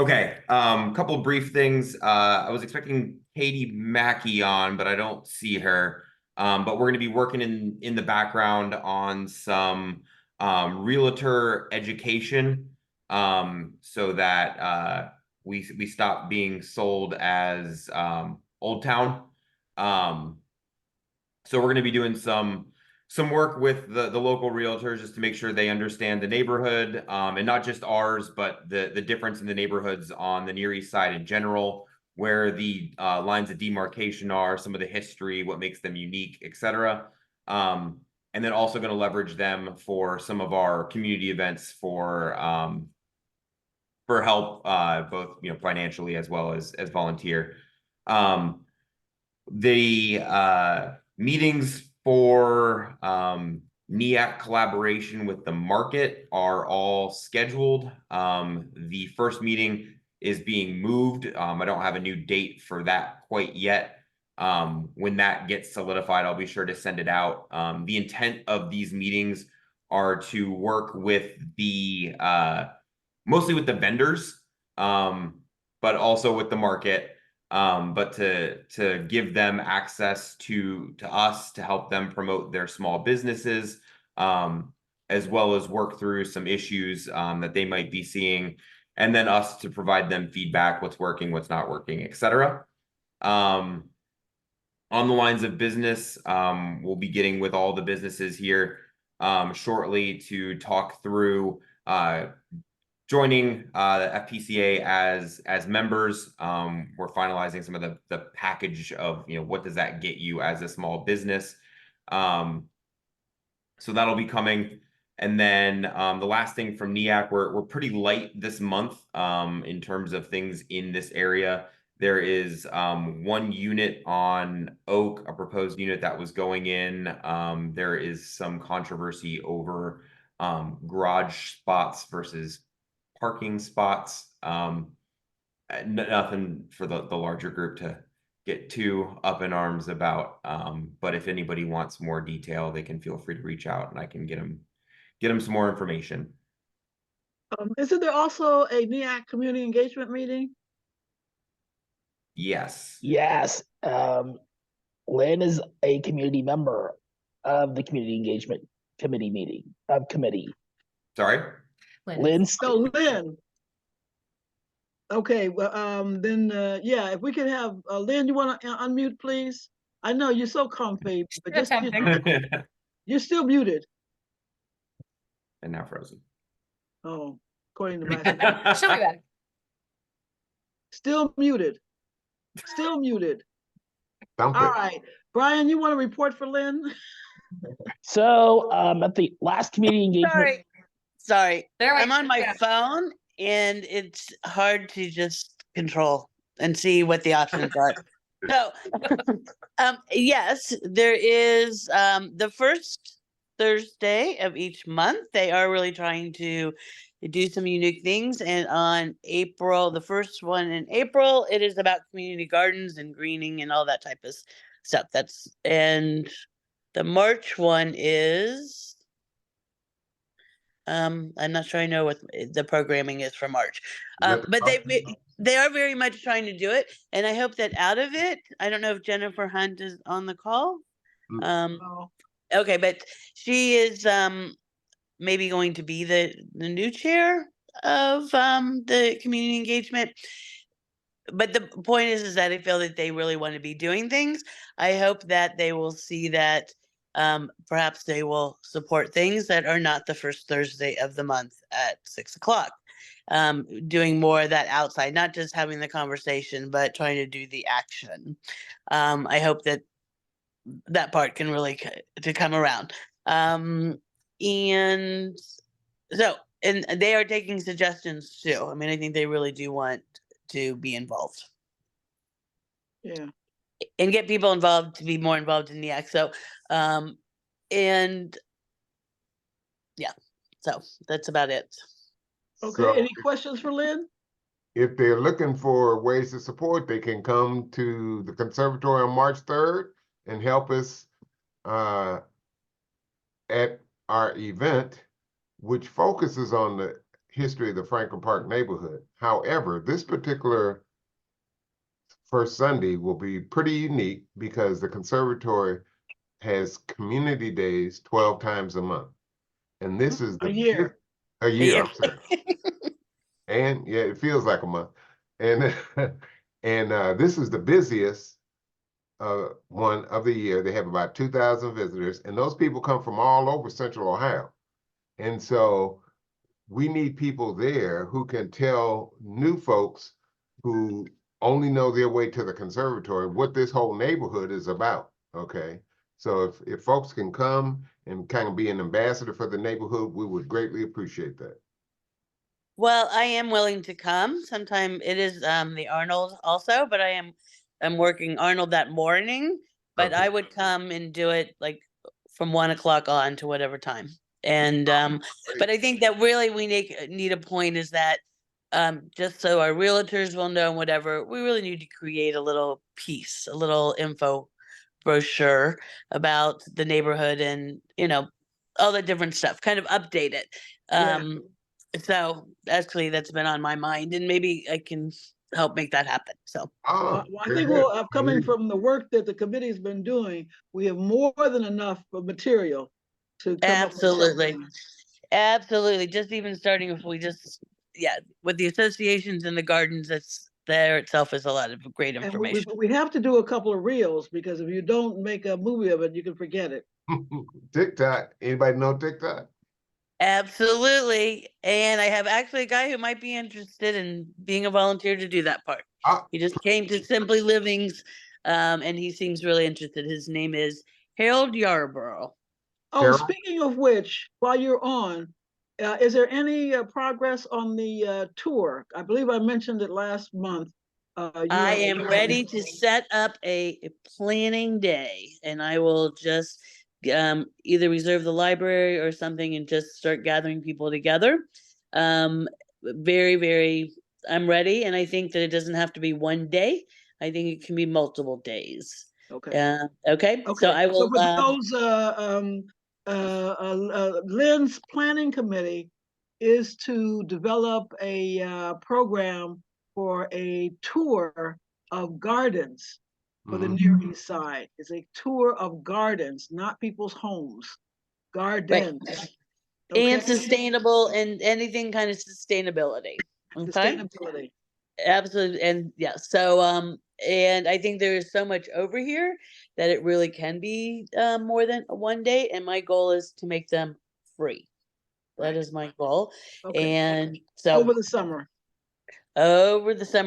Okay, couple of brief things. I was expecting Katie Mackey on, but I don't see her. But we're gonna be working in the background on some realtor education, so that we stop being sold as Old Town. So we're going to be doing some work with the local realtors just to make sure they understand the neighborhood, and not just ours, but the difference in the neighborhoods on the Near East Side in general, where the lines of demarcation are, some of the history, what makes them unique, etc. And then also going to leverage them for some of our community events for help, both financially as well as volunteer. The meetings for NEAC collaboration with the market are all scheduled. The first meeting is being moved. I don't have a new date for that quite yet. When that gets solidified, I'll be sure to send it out. The intent of these meetings are to work with the mostly with the vendors, but also with the market. But to give them access to us to help them promote their small businesses, as well as work through some issues that they might be seeing, and then us to provide them feedback, what's working, what's not working, etc. On the lines of business, we'll be getting with all the businesses here shortly to talk through joining the FPCA as members. We're finalizing some of the package of what does that get you as a small business. So that'll be coming. And then the last thing from NEAC, we're pretty light this month in terms of things in this area. There is one unit on Oak, a proposed unit that was going in. There is some controversy over garage spots versus parking spots. Nothing for the larger group to get too up in arms about. But if anybody wants more detail, they can feel free to reach out and I can get them some more information. Isn't there also a NEAC community engagement meeting? Yes. Yes. Lynn is a community member of the community engagement committee. Sorry? Lynn. Oh, Lynn. Okay, well, then, yeah, if we could have, Lynn, you want to unmute, please? I know you're so comfy, but just, you're still muted. And now frozen. Oh, according to my. She'll be back. Still muted. Still muted. All right, Brian, you want to report for Lynn? So, at the last community engagement. Sorry. I'm on my phone and it's hard to just control and see what the options are. So, yes, there is the first Thursday of each month. They are really trying to do some unique things. And on April, the first one in April, it is about community gardens and greening and all that type of stuff. And the March one is, I'm not sure I know what the programming is for March, but they are very much trying to do it. And I hope that out of it, I don't know if Jennifer Hunt is on the call. Okay, but she is maybe going to be the new chair of the community engagement. But the point is that I feel that they really want to be doing things. I hope that they will see that perhaps they will support things that are not the first Thursday of the month at 6 o'clock. Doing more of that outside, not just having the conversation, but trying to do the action. I hope that that part can really to come around. And so, and they are taking suggestions too. I mean, I think they really do want to be involved. Yeah. And get people involved to be more involved in NEAC. So, and yeah, so that's about it. Okay, So any questions for Lynn? if they're looking for ways to support, they can come to the conservatory on March 3rd and help us at our event, which focuses on the history of the Franklin Park neighborhood. However, this particular first Sunday will be pretty unique because the conservatory has community days 12 times a month. And this is a year. A year, I'm sorry. And yeah, it feels like a month. And and this is the busiest one of the year. They have about 2,000 visitors, and those people come from all over Central Ohio. And so we need people there who can tell new folks who only know their way to the conservatory what this whole neighborhood is about. Okay. So if folks can come and kind of be an ambassador for the neighborhood, we would greatly appreciate that. Well, I am willing to come. Sometime it is the Arnold also, but I'm working Arnold that morning. But Okay. I would come and do it like from 1 o'clock on to whatever time. And but I think that really we need a point is that just so our realtors will know whatever, we really need to create a little piece, a little info brochure about the neighborhood and all the different stuff, kind of update it. So actually that's been on my mind and maybe I can help make that happen. So well, I think we'll coming from the work that the committee's been doing, we have more than enough material to come absolutely up with absolutely. Just even starting if we just with the associations and the gardens, that's there itself is a lot of great information. And we have to do a couple of reels because if you don't make a movie of it, you can forget it. TikTok. Anybody know TikTok? Absolutely. And I have actually a guy who might be interested in being a volunteer to do that part. He just came to Simply Livings and he seems really interested. His name is Harold Yarborough. Oh, Harold? Speaking of which, while you're on, is there any progress on the tour? I believe I mentioned it last month. I am ready to set up a planning day and I will just either reserve the library or something and just start gathering people together. Very, very, I'm ready. And I think that it doesn't have to be one day. I think it can be multiple days. Okay. Okay. So I will. So for those, Lynn's planning committee is to develop a program for a tour of gardens for the Near East Side. It's a tour of gardens, not people's homes, gardens. Right. Okay? And sustainable and anything kind of sustainability. Okay? Sustainability. Absolutely. And yeah, so and I think there is so much over here that it really can be more than one day. And my goal is to make them free. That is my goal. Okay. And so over the summer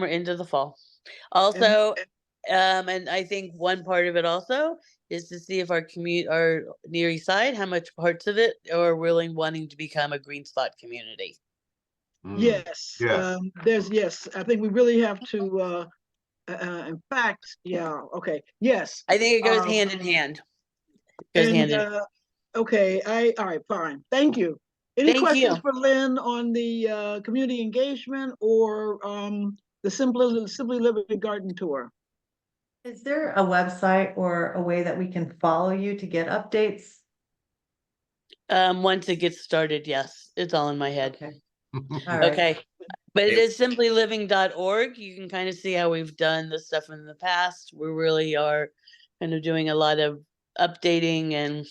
into the fall. Also, and I think one part of it also is to see if our Near East Side, how much parts of it are really wanting to become a green spot community. Yes. Yes. I think we really have to. In fact, okay. Yes. I think it goes hand in hand. Okay. All right. Fine. Thank you. Any questions for Lynn on the community engagement or the Simply Living Garden Tour? Is there a website or a way that we can follow you to get updates? Once it gets started, yes. It's all in my head. Okay. All right. Okay. But it is simplyliving.org. You can kind of see how we've done this stuff in the past. We really are kind of doing a lot of updating and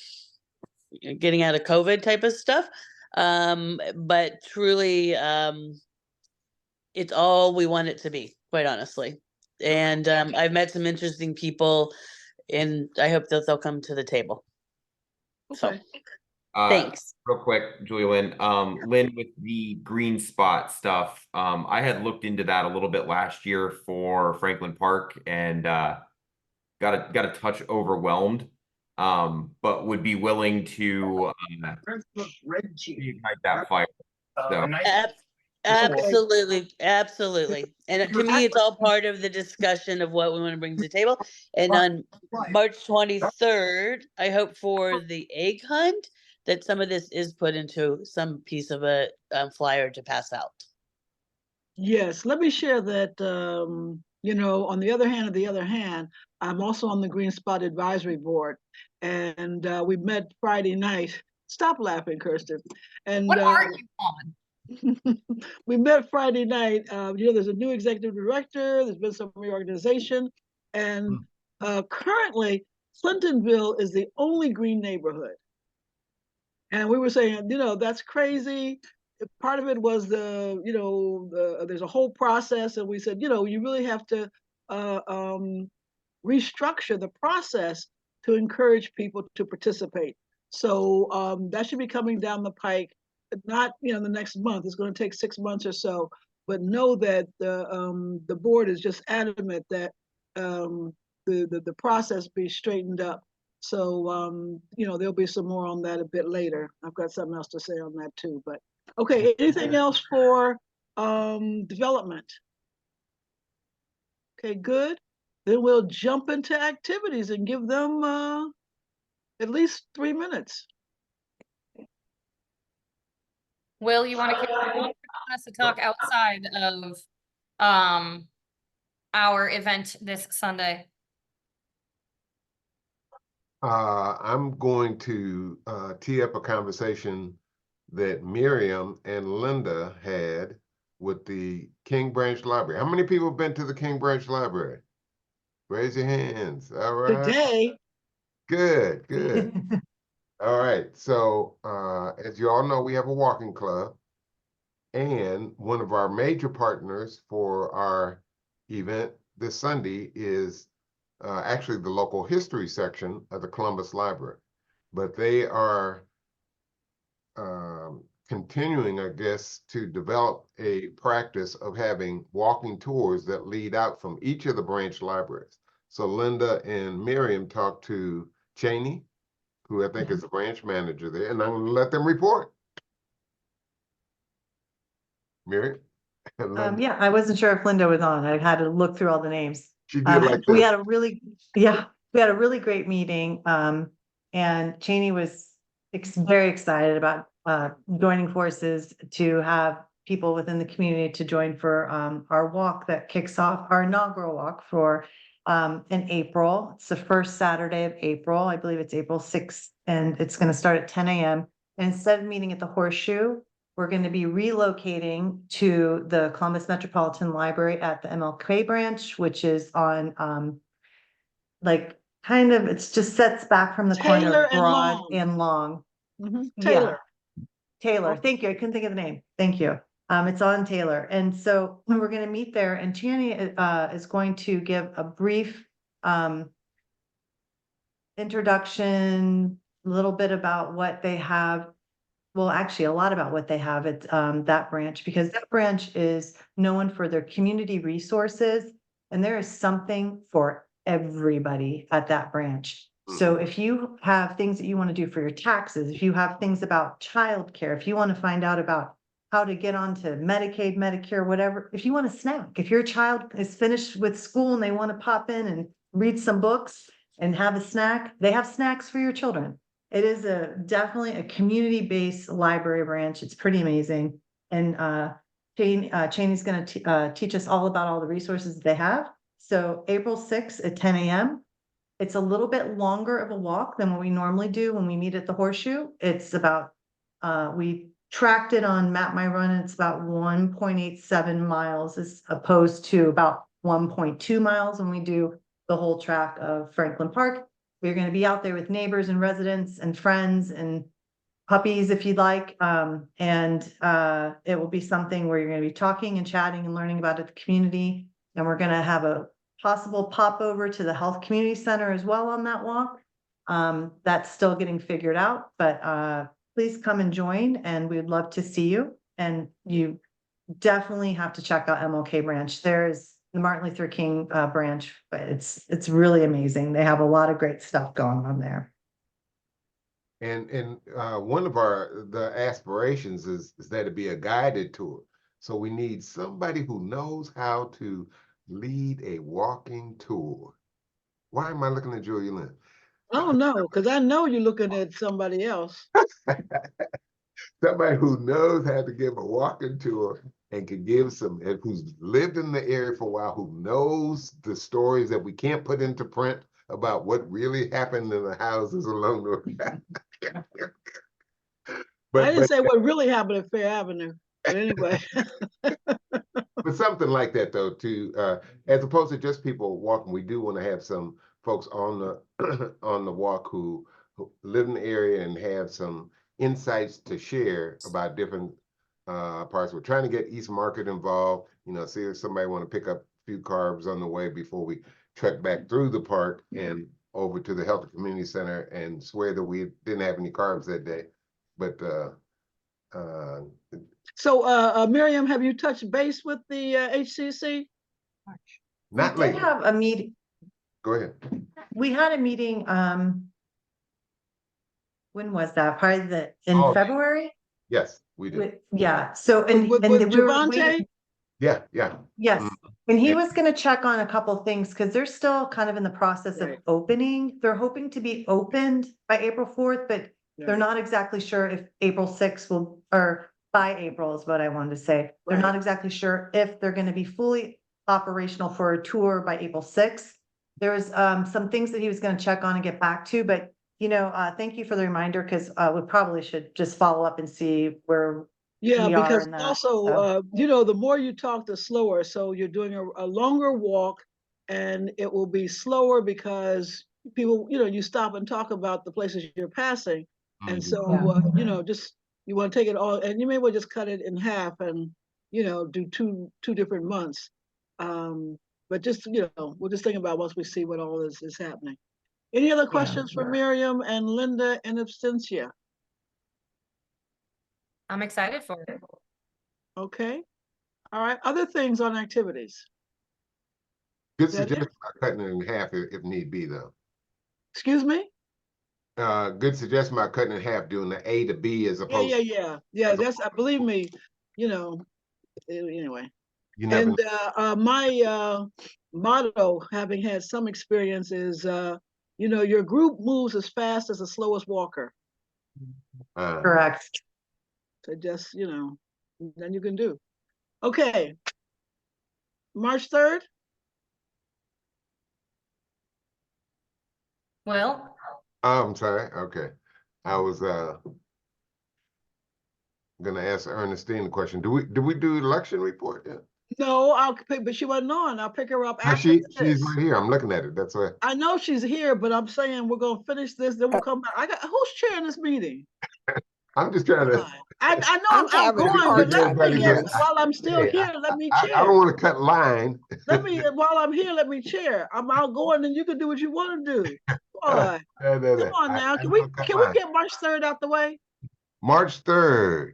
getting out of COVID type of stuff. But truly, it's all we want it to be, quite honestly. And I've met some interesting people and I hope that they'll come to the table. Okay. Thanks. Real quick, Julie Lynn. Lynn, with the green spot stuff, I had looked into that a little bit last year for Franklin Park and got a touch overwhelmed. But would be willing to reignite that fire. So. Absolutely, absolutely. And to me, it's all part of the discussion of what we want to bring to the table. And on March 23rd, I hope for the egg hunt that some of this is put into some piece of a flyer to pass out. Yes, let me share that, you know, on the other hand, I'm also on the Green Spot Advisory Board. And we met Friday night. Stop laughing, Kirsten. And what are you on? we met Friday night. You know, there's a new executive director, there's been some reorganization. And currently, Clintonville is the only green neighborhood. And we were saying, you know, that's crazy. Part of it was the, you know, there's a whole process. And we said, you know, you really have to restructure the process to encourage people to participate. So that should be coming down the pike, not, you know, the next month. It's going to take 6 months or so. But know that the board is just adamant that the process be straightened up. So, you know, there'll be some more on that a bit later. I've got something else to say on that too, but okay, anything else for development? Okay, good. Then we'll jump into activities and give them at least 3 minutes. Will, you want to keep us to talk outside of our event this Sunday? I'm going to tee up a conversation that Miriam and Linda had with the King Branch Library. How many people have been to the King Branch Library? Raise your hands. All right. Today. Good, good. All right. So as you all know, we have a walking club. And one of our major partners for our event this Sunday is actually the local history section of the Columbus Library. But they are continuing, I guess, to develop a practice of having walking tours that lead out from each of the branch libraries. So Linda and Miriam talked to Cheney, who I think is the branch manager there, and I'm going to let them report. Miriam? Yeah, I wasn't sure if Linda was on. I had to look through all the names. She did like this. We had a really great meeting. And Cheney was very excited about joining forces to have people within the community to join for our walk that kicks off our inaugural walk for in April. It's the first Saturday of April. I believe it's April 6th, and it's going to start at 10 a.m. And instead of meeting at the Horseshoe, we're going to be relocating to the Columbus Metropolitan Library at the MLK branch, which is on like kind of, it's just sets back from the corner of Broad and Long. Taylor. Yeah. Taylor. Thank you. I couldn't think of the name. Thank you. It's on Taylor. And so we're going to meet there, and Channy is going to give a brief introduction, a little bit about what they have. Well, actually, a lot about what they have at that branch, because that branch is known for their community resources, and there is something for everybody at that branch. So if you have things that you want to do for your taxes, if you have things about childcare, if you want to find out about how to get onto Medicaid, Medicare, whatever, if you want a snack, if your child is finished with school and they want to pop in and read some books and have a snack, they have snacks for your children. It is definitely a community-based library branch. It's pretty amazing. And Chaney's going to teach us all about all the resources that they have. So April 6th at 10 a.m. It's a little bit longer of a walk than what we normally do when we meet at the Horseshoe. It's about, we tracked it on Map My Run, and it's about 1.87 miles as opposed to about 1.2 miles when we do the whole track of Franklin Park. We're going to be out there with neighbors and residents and friends and puppies if you'd like. And it will be something where you're going to be talking and chatting and learning about the community. And we're going to have a possible pop over to the Health Community Center as well on that walk. That's still getting figured out, but please come and join, and we'd love to see you. And you definitely have to check out MLK branch. There's the Martin Luther King branch, but it's really amazing. They have a lot of great stuff going on there. And one of the aspirations is that it be a guided tour. So we need somebody who knows how to lead a walking tour. Why am I looking at Julia Lynn? Oh no, because I know you're looking at somebody else. Somebody who knows how to give a walking tour and can give some, and who's lived in the area for a while, who knows the stories that we can't put into print about what really happened in the houses along the I didn't say what really happened at Fair Avenue, but anyway. But something like that, though, to as opposed to just people walking, we do want to have some folks on the on the walk who live in the area and have some insights to share about different parts. We're trying to get East Market involved. You know, see if somebody want to pick up a few carbs on the way before we trek back through the park and over to the Health and Community Center, and swear that we didn't have any carbs that day. But so Miriam, have you touched base with the HCC? Not we did have a meeting. Go ahead. We had a meeting, when was that? Probably in February? Yes, we did. Yeah, so with Javante? Yeah. Yes, and he was gonna check on a couple of things, because they're still kind of in the process of opening. They're hoping to be opened by April 4th, but they're not exactly sure if April 6th will, or by April is what I wanted to say. They're not exactly sure if they're gonna be fully operational for a tour by April 6th. There was some things that he was gonna check on and get back to, but you know, thank you for the reminder, because we probably should just follow up and see where Yeah, we are because in that, also, you know, the more you talk, the slower. So you're doing a longer walk, and it will be slower because people, you know, you stop and talk about the places you're passing. And so, you know, just, you want to take it all, and you may well just cut it in half and, you know, do two different months. But just, you know, we'll just think about once we see what all is happening. Any other questions for Miriam and Linda and Absentia? I'm excited for it. Okay. All right. Other things on activities? Good suggestion about cutting it in half if need be, though. Excuse me? Good suggestion about cutting it in half, doing the A to B as opposed Yeah. That's, believe me, you know, anyway. You never and my motto, having had some experience, is, you know, your group moves as fast as the slowest walker. Correct. So just, you know, then you can do. Okay. March 3rd? Well, I'm sorry. Okay. I was gonna ask Ernestine the question. Do we do election report yet? No, I'll pick, but she wasn't on. I'll pick her up after She's right here. I'm looking at it. That's why. I know she's here, but I'm saying we're gonna finish this, then we'll come back. Who's chairing this meeting? I'm just trying to. I know I'm outgoing, but let me while I'm still here, let me chair. I don't want to cut line. Let me, while I'm here, let me chair. I'm outgoing, and you can do what you want to do. Boy, come on now. Can we get March 3rd out the way? March 3rd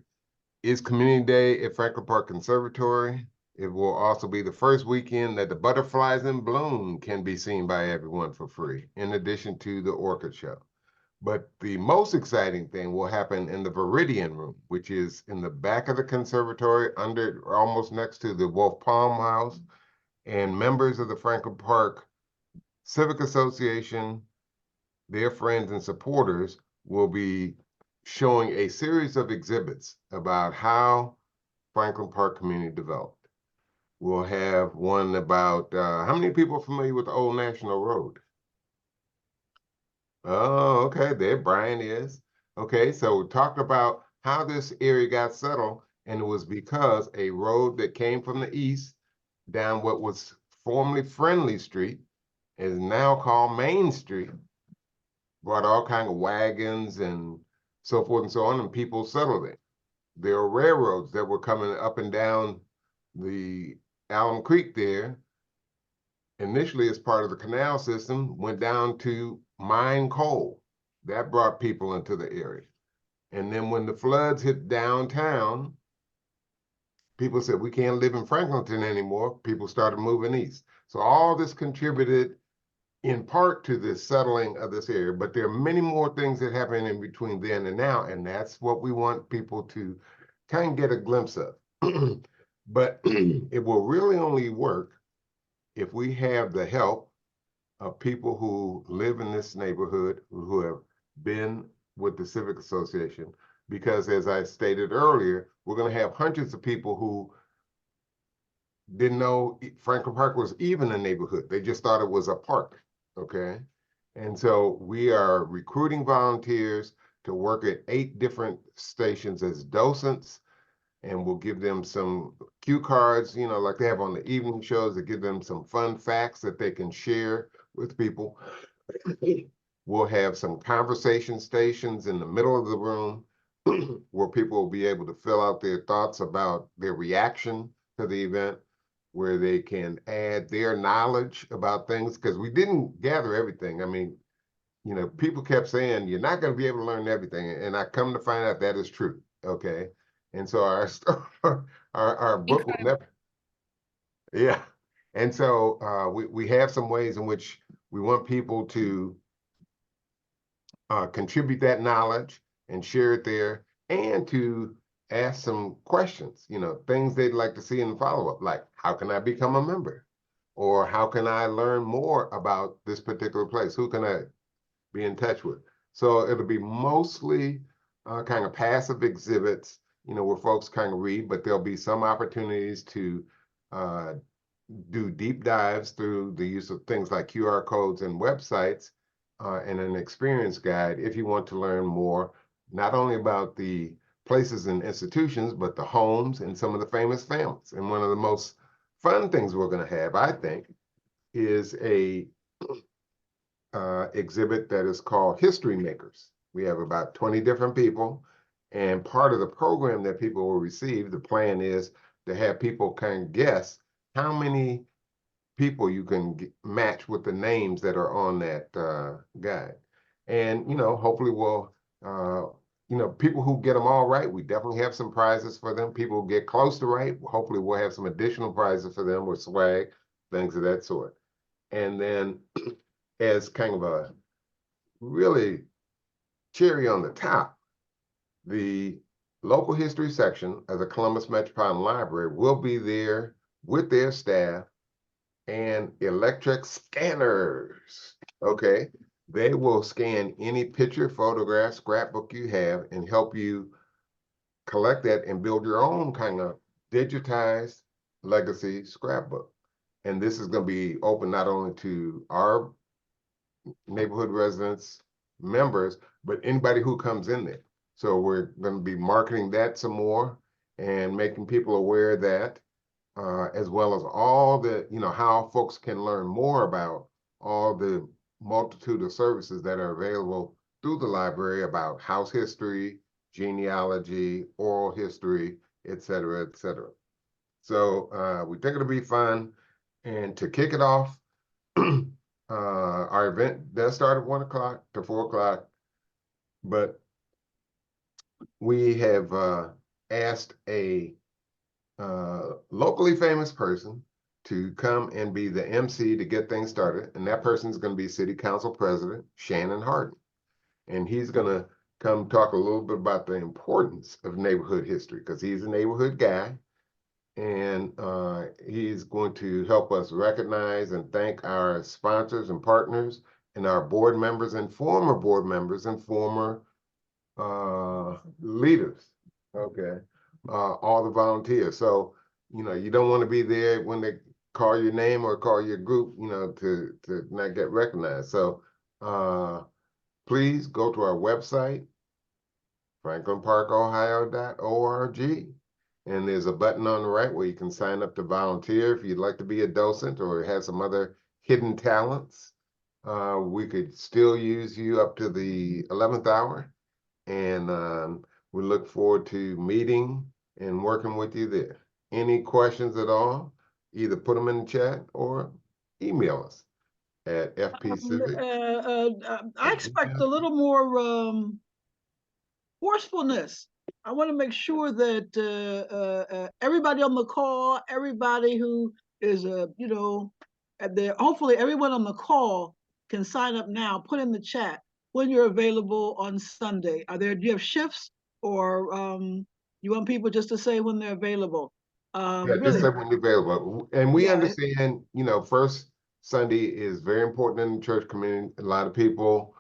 is Community Day at Franklin Park Conservatory. It will also be the first weekend that the butterflies in bloom can be seen by everyone for free, in addition to the orchid show. But the most exciting thing will happen in the Viridian Room, which is in the back of the conservatory, almost next to the Wolf Palm House. And members of the Franklin Park Civic Association, their friends and supporters, will be showing a series of exhibits about how Franklin Park community developed. We'll have one about, how many people are familiar with the Old National Road? Oh, okay, there Brian is. Okay, so we talked about how this area got settled, and it was because a road that came from the east down what was formerly Friendly Street is now called Main Street, brought all kinds of wagons and so forth and so on, and people settled it. There are railroads that were coming up and down the Alum Creek there, initially as part of the canal system, went down to mine coal. That brought people into the area. And then when the floods hit downtown, people said, we can't live in Franklinton anymore. People started moving east. So all this contributed in part to the settling of this area, but there are many more things that happen in between then and now, and that's what we want people to kind of get a glimpse of. But it will really only work if we have the help of people who live in this neighborhood, who have been with the Civic Association, because as I stated earlier, we're going to have hundreds of people who didn't know Franklin Park was even a neighborhood. They just thought it was a park, okay? And so we are recruiting volunteers to work at 8 different stations as docents, and we'll give them some cue cards, you know, like they have on the evening shows, that give them some fun facts that they can share with people. We'll have some conversation stations in the middle of the room where people will be able to fill out their thoughts about their reaction to the event, where they can add their knowledge about things, because we didn't gather everything. I mean, you know, people kept saying, you're not going to be able to learn everything. And I come to find out that is true, okay? And so our book will never, yeah. And so we have some ways in which we want people to contribute that knowledge and share it there, and to ask some questions, you know, things they'd like to see in the follow-up, like, how can I become a member? Or how can I learn more about this particular place? Who can I be in touch with? So it'll be mostly kind of passive exhibits, you know, where folks kind of read, but there'll be some opportunities to do deep dives through the use of things like QR codes and websites, and an experience guide if you want to learn more, not only about the places and institutions, but the homes and some of the famous families. And one of the most fun things we're going to have, I think, is a exhibit that is called History Makers. We have about 20 different people, and part of the program that people will receive, the plan is to have people kind of guess how many people you can match with the names that are on that guide. And, you know, hopefully we'll, you know, people who get them all right, we definitely have some prizes for them. People who get close to right, hopefully we'll have some additional prizes for them with swag, things of that sort. And then as kind of a really cherry on the top, the local history section of the Columbus Metropolitan Library will be there with their staff and electric scanners, okay? They will scan any picture, photograph, scrapbook you have and help you collect that and build your own kind of digitized legacy scrapbook. And this is going to be open not only to our neighborhood residents, members, but anybody who comes in there. So we're going to be marketing that some more and making people aware of that, as well as all the, you know, how folks can learn more about all the multitude of services that are available through the library about house history, genealogy, oral history, et cetera, et cetera. So we think it'll be fun. And to kick it off, our event does start at 1 o'clock to 4 o'clock, but we have asked a locally famous person to come and be the MC to get things started. And that person is going to be City Council President Shannon Harden. And he's going to come talk a little bit about the importance of neighborhood history, because he's a neighborhood guy. And he's going to help us recognize and thank our sponsors and partners and our board members and former leaders, okay, all the volunteers. So, you know, you don't want to be there when they call your name or call your group, you know, to not get recognized. So please go to our website, franklinparkohio.org. And there's a button on the right where you can sign up to volunteer if you'd like to be a docent or have some other hidden talents. We could still use you up to the 11th hour. And we look forward to meeting and working with you there. Any questions at all, either put them in the chat or email us. at FP Civic? I expect a little more forcefulness. I want to make sure that everybody on the call, everybody who is, hopefully everyone on the call can sign up now, put in the chat when you're available on Sunday. Do you have shifts, or you want people just to say when they're available? Yeah, Really. just say when you're available. And we Yeah. understand, first Sunday is very important in the church community. A lot of people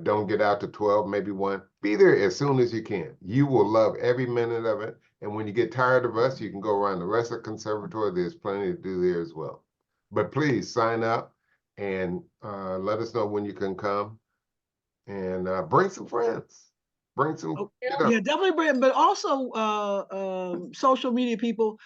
don't get out to 12, maybe 1. Be there as soon as you can. You will love every minute of it. And when you get tired of us, you can go around the rest of the conservatory. There's plenty to do there as well. But please sign up and let us know when you can come. And bring some friends. Bring some. Yeah, definitely bring. But also, social media people,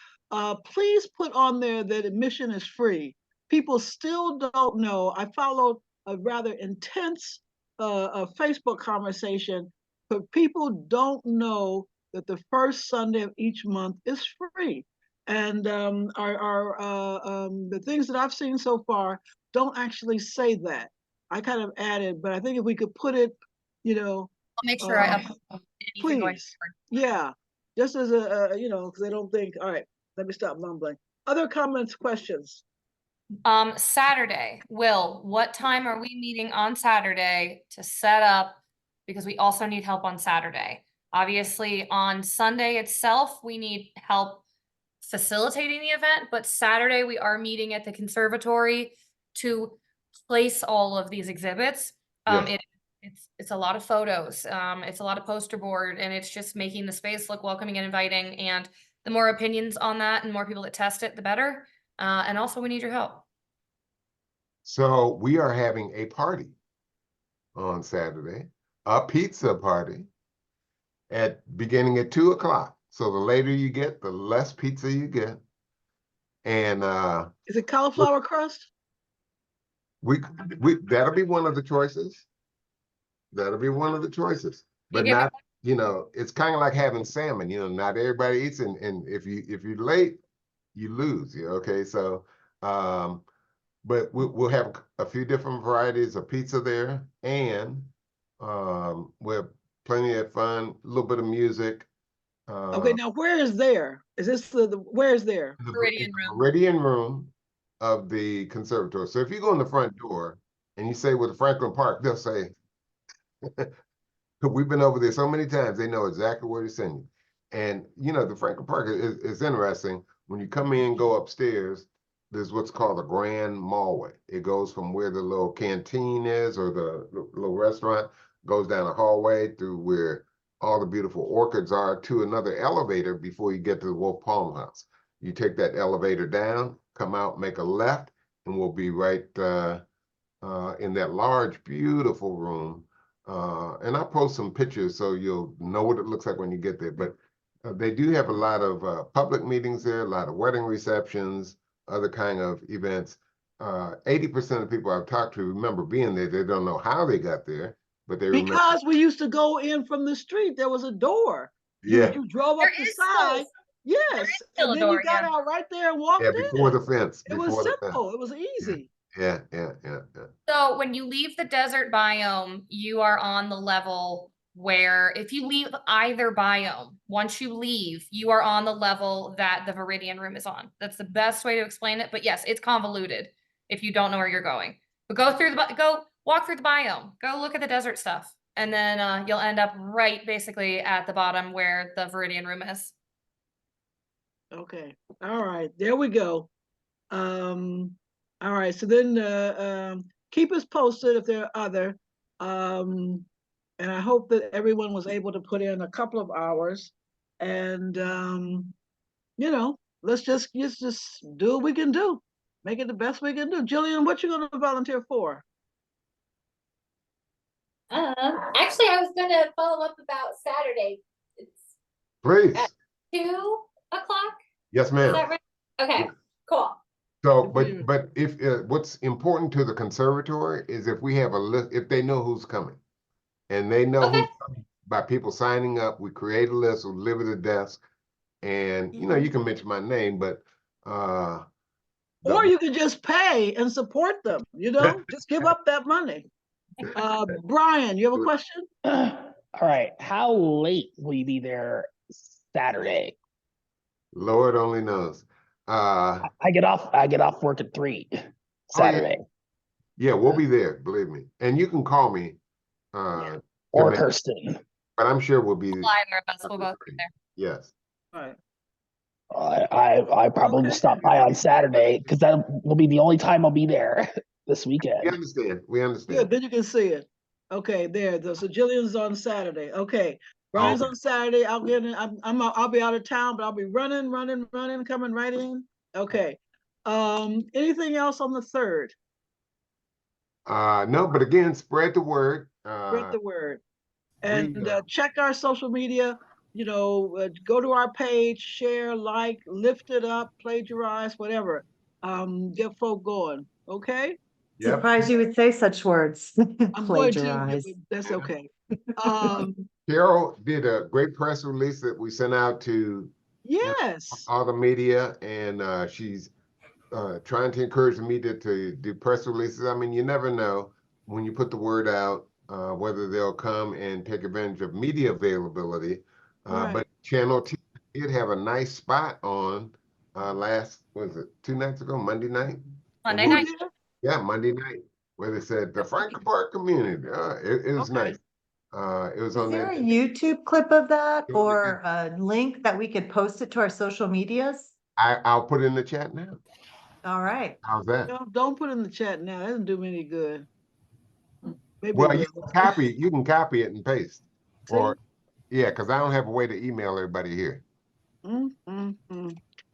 please put on there that admission is free. People still don't know. I followed a rather intense a Facebook conversation, but people don't know that the first Sunday of each month is free. And the things that I've seen so far don't actually say that. I kind of added, but I think if we could put it, I'll make sure I upload anything going please. Yeah, just as because they don't think, all right, let me stop mumbling. Other comments, questions? Saturday, Will, what time are we meeting on Saturday to set up? Because we also need help on Saturday. Obviously, on Sunday itself, we need help facilitating the event, but Saturday we are meeting at the conservatory to place all of these exhibits. Yes. It's a lot of photos, it's a lot of poster board, and it's just making the space look welcoming and inviting. And the more opinions on that and more people that test it, the better. And also we need your help. So we are having a party on Saturday, a pizza party beginning at 2 o'clock. So the later you get, the less pizza you get. And is it cauliflower crust? That'll be one of the choices. That'll be one of the choices. But not, it's kind of like having salmon, not everybody eats, and if you're late, you lose. Okay. So but we'll have a few different varieties of pizza there, and we'll have plenty of fun, a little bit of music. Okay, now where is there? Is this where is there? Meridian room. Meridian room of the conservatory. So if you go in the front door and you say with the Franklin Park, they'll say, we've been over there so many times, they know exactly where to send you. And the Franklin Park is interesting. When you come in, go upstairs, there's what's called a grand mallway. It goes from where the little canteen is, or the little restaurant, goes down a hallway through where all the beautiful orchids are, to another elevator before you get to the Wolf Palm House. You take that elevator down, come out, make a left, and we'll be right in that large, beautiful room. And I'll post some pictures so you'll know what it looks like when you get there. But they do have a lot of public meetings there, a lot of wedding receptions, other kind of events. 80% of people I've talked to remember being there. They don't know how they got there, but they remember. Because we used to go in from the street. There was a door. Yeah. You drove up the side. Yes. And then you got out right there and walked in. Before the fence. It was simple. It was easy. Yeah. So when you leave the desert biome, you are on the level where if you leave either biome, once you leave, you are on the level that the Meridian room is on. That's the best way to explain it. But yes, it's convoluted if you don't know where you're going. But go walk through the biome, go look at the desert stuff, and then you'll end up right basically at the bottom where the Meridian room is. Okay. All right. There we go. All right. So then keep us posted if there are other. And I hope that everyone was able to put in a couple of hours. And let's just do what we can do. Make it the best we can do. Jillian, what you gonna volunteer for? Actually, I was gonna follow up about Saturday. It's Please. at 2 o'clock. Yes, ma'am. Is that right? Okay, cool. So, but if what's important to the conservatory is if we have a list, if they know who's coming, and they know who's coming by people signing up, we create a list, we'll deliver the desk, and you can mention my name, but Or you can just pay and support them, you know, just give up that money. Brian, you have a question? All right. How late will you be there Saturday? Lord only knows. I get off work at 3 Saturday. Yeah, we'll be there, believe me. And you can call me. Or Kirsten. But I'm sure we'll be Fly there, bus. We'll both be there. Yes. All right. I probably will stop by on Saturday because that will be the only time I'll be there this weekend. We understand. We understand. Good, then you can see it. Okay, there. So Jillian's on Saturday. Okay, Brian's on Saturday. I'll be out of town, but I'll be running, coming right in. Okay. Anything else on the 3rd? No, but again, spread the word. Spread the word. And check our social media. You know, go to our page, share, like, lift it up, plagiarize, whatever. Get folk going. Okay. Yep. Surprised you would say such words. I'm Plagiarize. going to. That's okay. Carol did a great press release that we sent out to all the media, and she's trying to encourage the media to do press releases. I mean, you never know when you put the word out whether they'll come and take advantage of media availability. But Channel T did have a nice spot on last, was it 2 nights ago, Monday night? Monday night. Yeah, Monday night, where they said the Franklin Park community. It was nice. It was on there that. a YouTube clip of that or a link that we could post it to our social medias? I'll put it in the chat now. All right. How's that? No, don't put it in the chat now. That doesn't do me any good. Maybe Well, you can copy it and paste. See? Or yeah, because I don't have a way to email everybody here.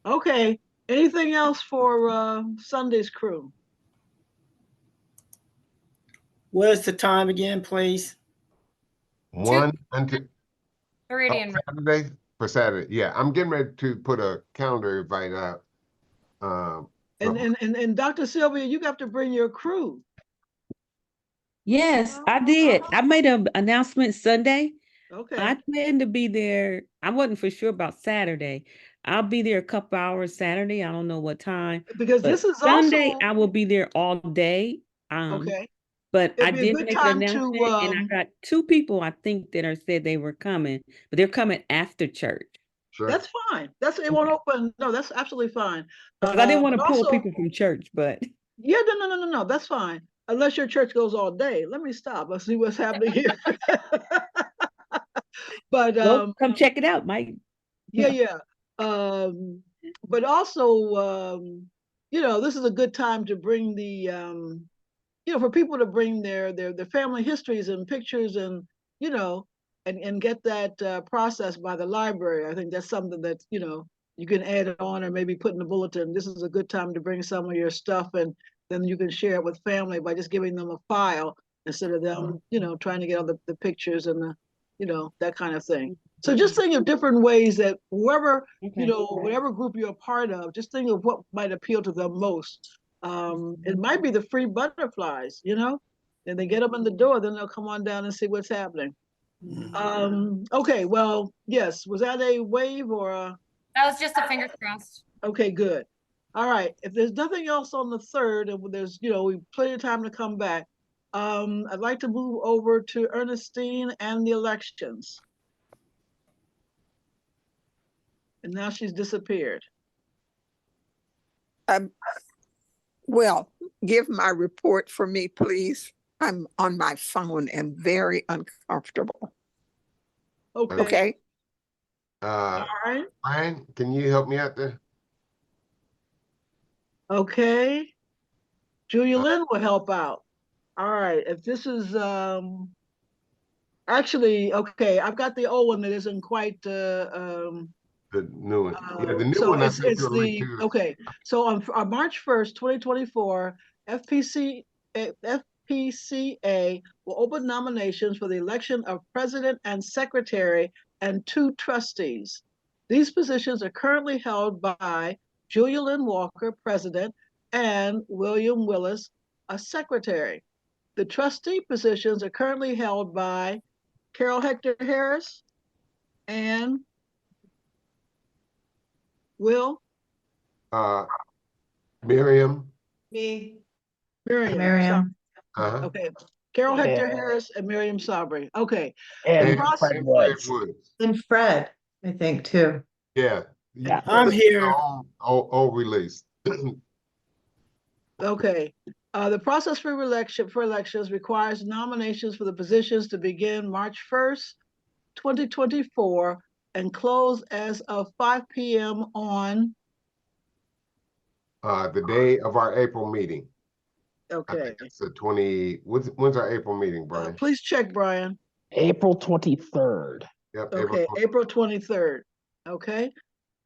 Okay. Anything else for Sunday's crew? What's the time again, please? 1 until 3 Saturday for Saturday. Yeah, I'm getting ready to put a calendar invite out. And Dr. Sylvia, you got to bring your crew. Yes, I did. I made an announcement Sunday. Okay. I plan to be there. I wasn't for sure about Saturday. I'll be there a couple hours Saturday. I don't know what time. Because this is Sunday, also I will be there all day. okay. But It'd I be a did good make the time announcement, to and I got 2 people I think that are said they were coming, but they're coming after church. Sure. That's fine. It won't open. No, that's absolutely fine. I didn't want to pull also, people from church, but yeah, no. That's fine. Unless your church goes all day. Let me stop. Let's see what's happening here. But well, come check it out, Mike. Yeah. But also, you know, this is a good time to bring the you know, for people to bring their family histories and pictures and, you know, and get that processed by the library. I think that's something that, you know, you can add on or maybe put in the bulletin. This is a good time to bring some of your stuff and then you can share it with family by just giving them a file instead of them, you know, trying to get all the pictures and the, you know, that kind of thing. So just think of different ways that whoever, you know, whatever group you're a part of, just think of what might appeal to them most. It might be the free butterflies, you know, and they get them in the door, then they'll come on down and see what's happening. Okay, well, yes, was that a wave or a? That was just a fingers crossed. Okay, good. All right, if there's nothing else on the 3rd, and there's, you know, we've plenty of time to come back, I'd like to move over to Ernestine and the elections. And now she's disappeared. Well, give my report for me, please. I'm on my phone and very uncomfortable. Okay. All right. Brian, can you help me out there? Okay. Julia Lynn will help out. All right. If this is actually okay, I've got the old one that isn't quite the new one. Yeah, the new so one. it's the okay. So on March 1st, 2024, FPCA will open nominations for the election of president and secretary and 2 trustees. These positions are currently held by Julia Lynn Walker, president, and William Willis, a secretary. The trustee positions are currently held by Carol Hector Harris and Will? Miriam. Me. Miriam. Miriam. Okay. Carol Yeah. Hector Harris and Miriam Sabri. Okay. And process- Fred Woods. And Fred, I think, too. Yeah. Yeah, I'm here. Old release. Okay. The process for elections requires nominations for the positions to begin March 1st, 2024 and close as of 5 p.m. on The day of our April meeting. Okay. It's the 20. When's our April meeting, Brian? Please check, Brian. April 23rd. Yep. Okay, April 23rd. Okay.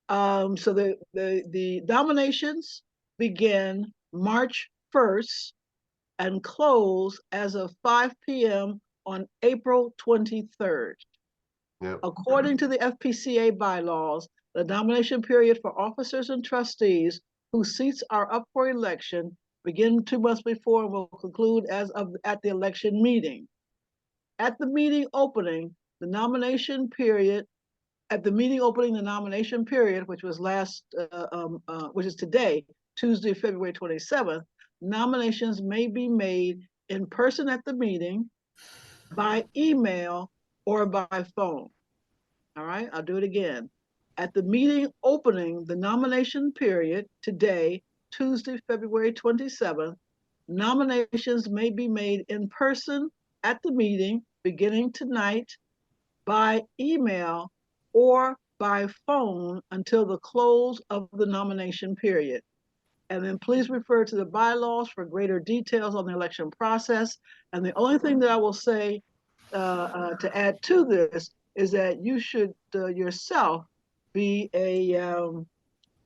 So the nominations begin March 1st and close as of 5 p.m. on April 23rd. Yep. According to the FPCA bylaws, the nomination period for officers and trustees whose seats are up for election begin 2 months before and will conclude at the election meeting. At the meeting opening, the nomination period, which was which is today, Tuesday, February 27th, nominations may be made in person at the meeting, by email, or by phone. All right, I'll do it again. At the meeting opening, the nomination period, today, Tuesday, February 27th, nominations may be made in person at the meeting beginning tonight, by email, or by phone until the close of the nomination period. And then please refer to the bylaws for greater details on the election process. And the only thing that I will say to add to this is that you should yourself be a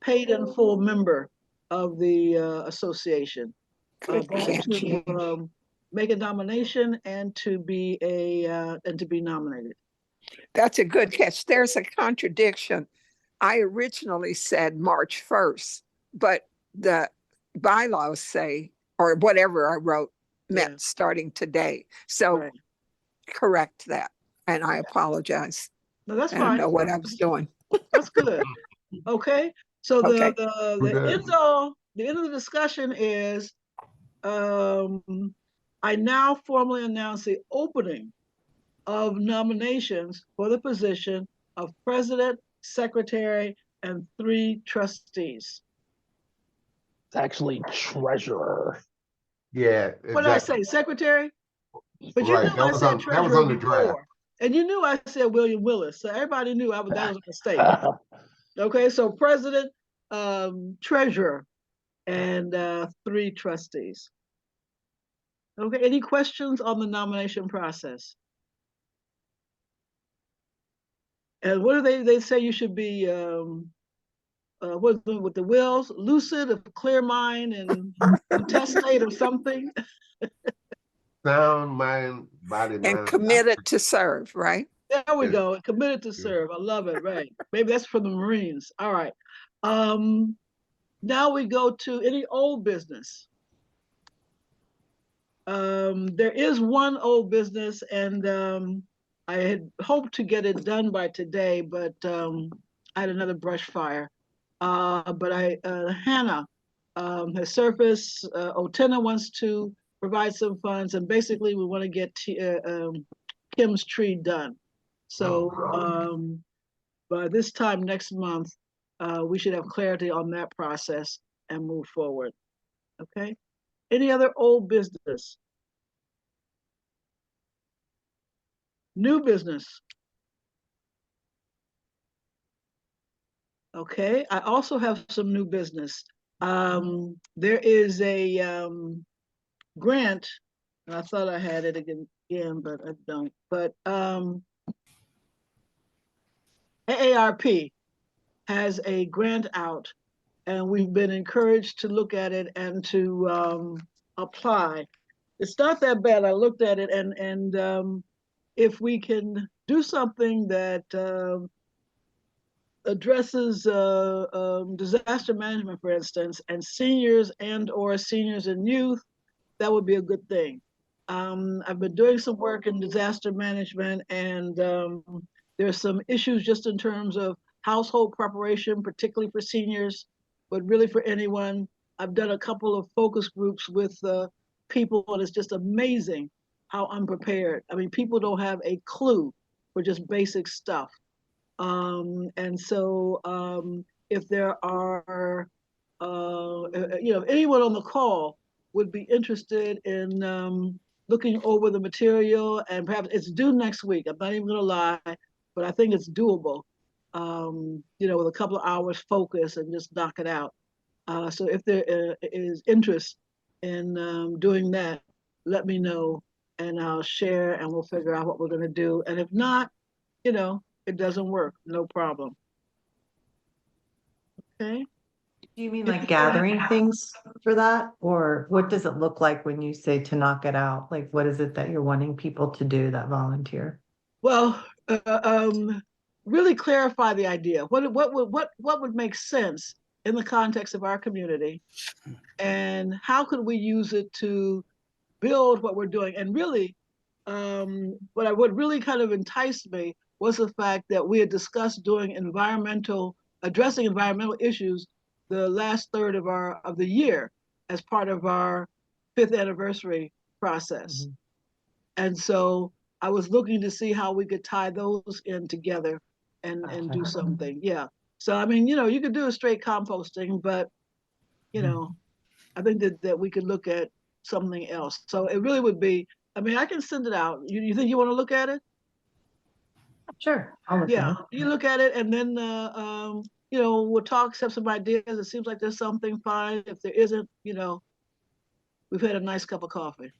paid and full member of the association. Good catch. To make a nomination and to be nominated. That's a good catch. There's a contradiction. I originally said March 1st, but the bylaws say, or whatever I wrote, meant starting today. So correct that. And I apologize. No, that's I fine. don't know what I was doing. That's good. Okay. So Okay. the end of the discussion is I now formally announce the opening of nominations for the position of president, secretary, and 3 trustees. It's actually treasurer. Yeah. Exactly. What did I say, secretary? But you Right. knew I said treasurer that was on the before. draft. And you knew I said William Willis. So everybody knew that was a mistake. Okay, so president, treasurer, and 3 trustees. Okay, any questions on the nomination process? And what do they say you should be, with the wills, lucid, of clear mind, and intestate, or something? Sound mind, body, And mind. committed to serve, right? There we go. Committed to serve. I love it. Right. Maybe that's for the Marines. All right. Now we go to any old business. There is one old business, and I had hoped to get it done by today, but I had another brush fire. But Hannah has surfaced. Otena wants to provide some funds, and basically we want to get Kim's tree done. So by this time next month, we should have clarity on that process and move forward. Okay. Any other old business? New business? Okay, I also have some new business. There is a grant, and I thought I had it again, but I don't. But AARP has a grant out, and we've been encouraged to look at it and to apply. It's not that bad. I looked at it, and if we can do something that addresses disaster management, for instance, and seniors or seniors and youth, that would be a good thing. I've been doing some work in disaster management, and there's some issues just in terms of household preparation, particularly for seniors, but really for anyone. I've done a couple of focus groups with people, and it's just amazing how unprepared. I mean, people don't have a clue for just basic stuff. And so if there are, if anyone on the call would be interested in looking over the material, and perhaps it's due next week. I'm not even gonna lie, but I think it's doable. With a couple of hours focus and just knock it out. So if there is interest in doing that, let me know and I'll share and we'll figure out what we're gonna do. And if not, it doesn't work, no problem. Okay. Do you mean like gathering things for that? Or what does it look like when you say to knock it out? Like, what is it that you're wanting people to do that volunteer? Well, really clarify the idea. What would make sense in the context of our community, and how could we use it to build what we're doing? And really, what really kind of enticed me was the fact that we had discussed doing addressing environmental issues the last third of the year as part of our 5th anniversary process. Mm-hmm. And so I was looking to see how we could tie those in together and do something. Yeah. So, I mean, you could do a straight composting, but, I think that we could look at something else. So it really would be, I mean, I can send it out. You think you want to look at it? Sure. I'll look at it. You look at it and then, we'll talk, have some ideas. It seems like there's something, fine. If there isn't, we've had a nice cup of coffee.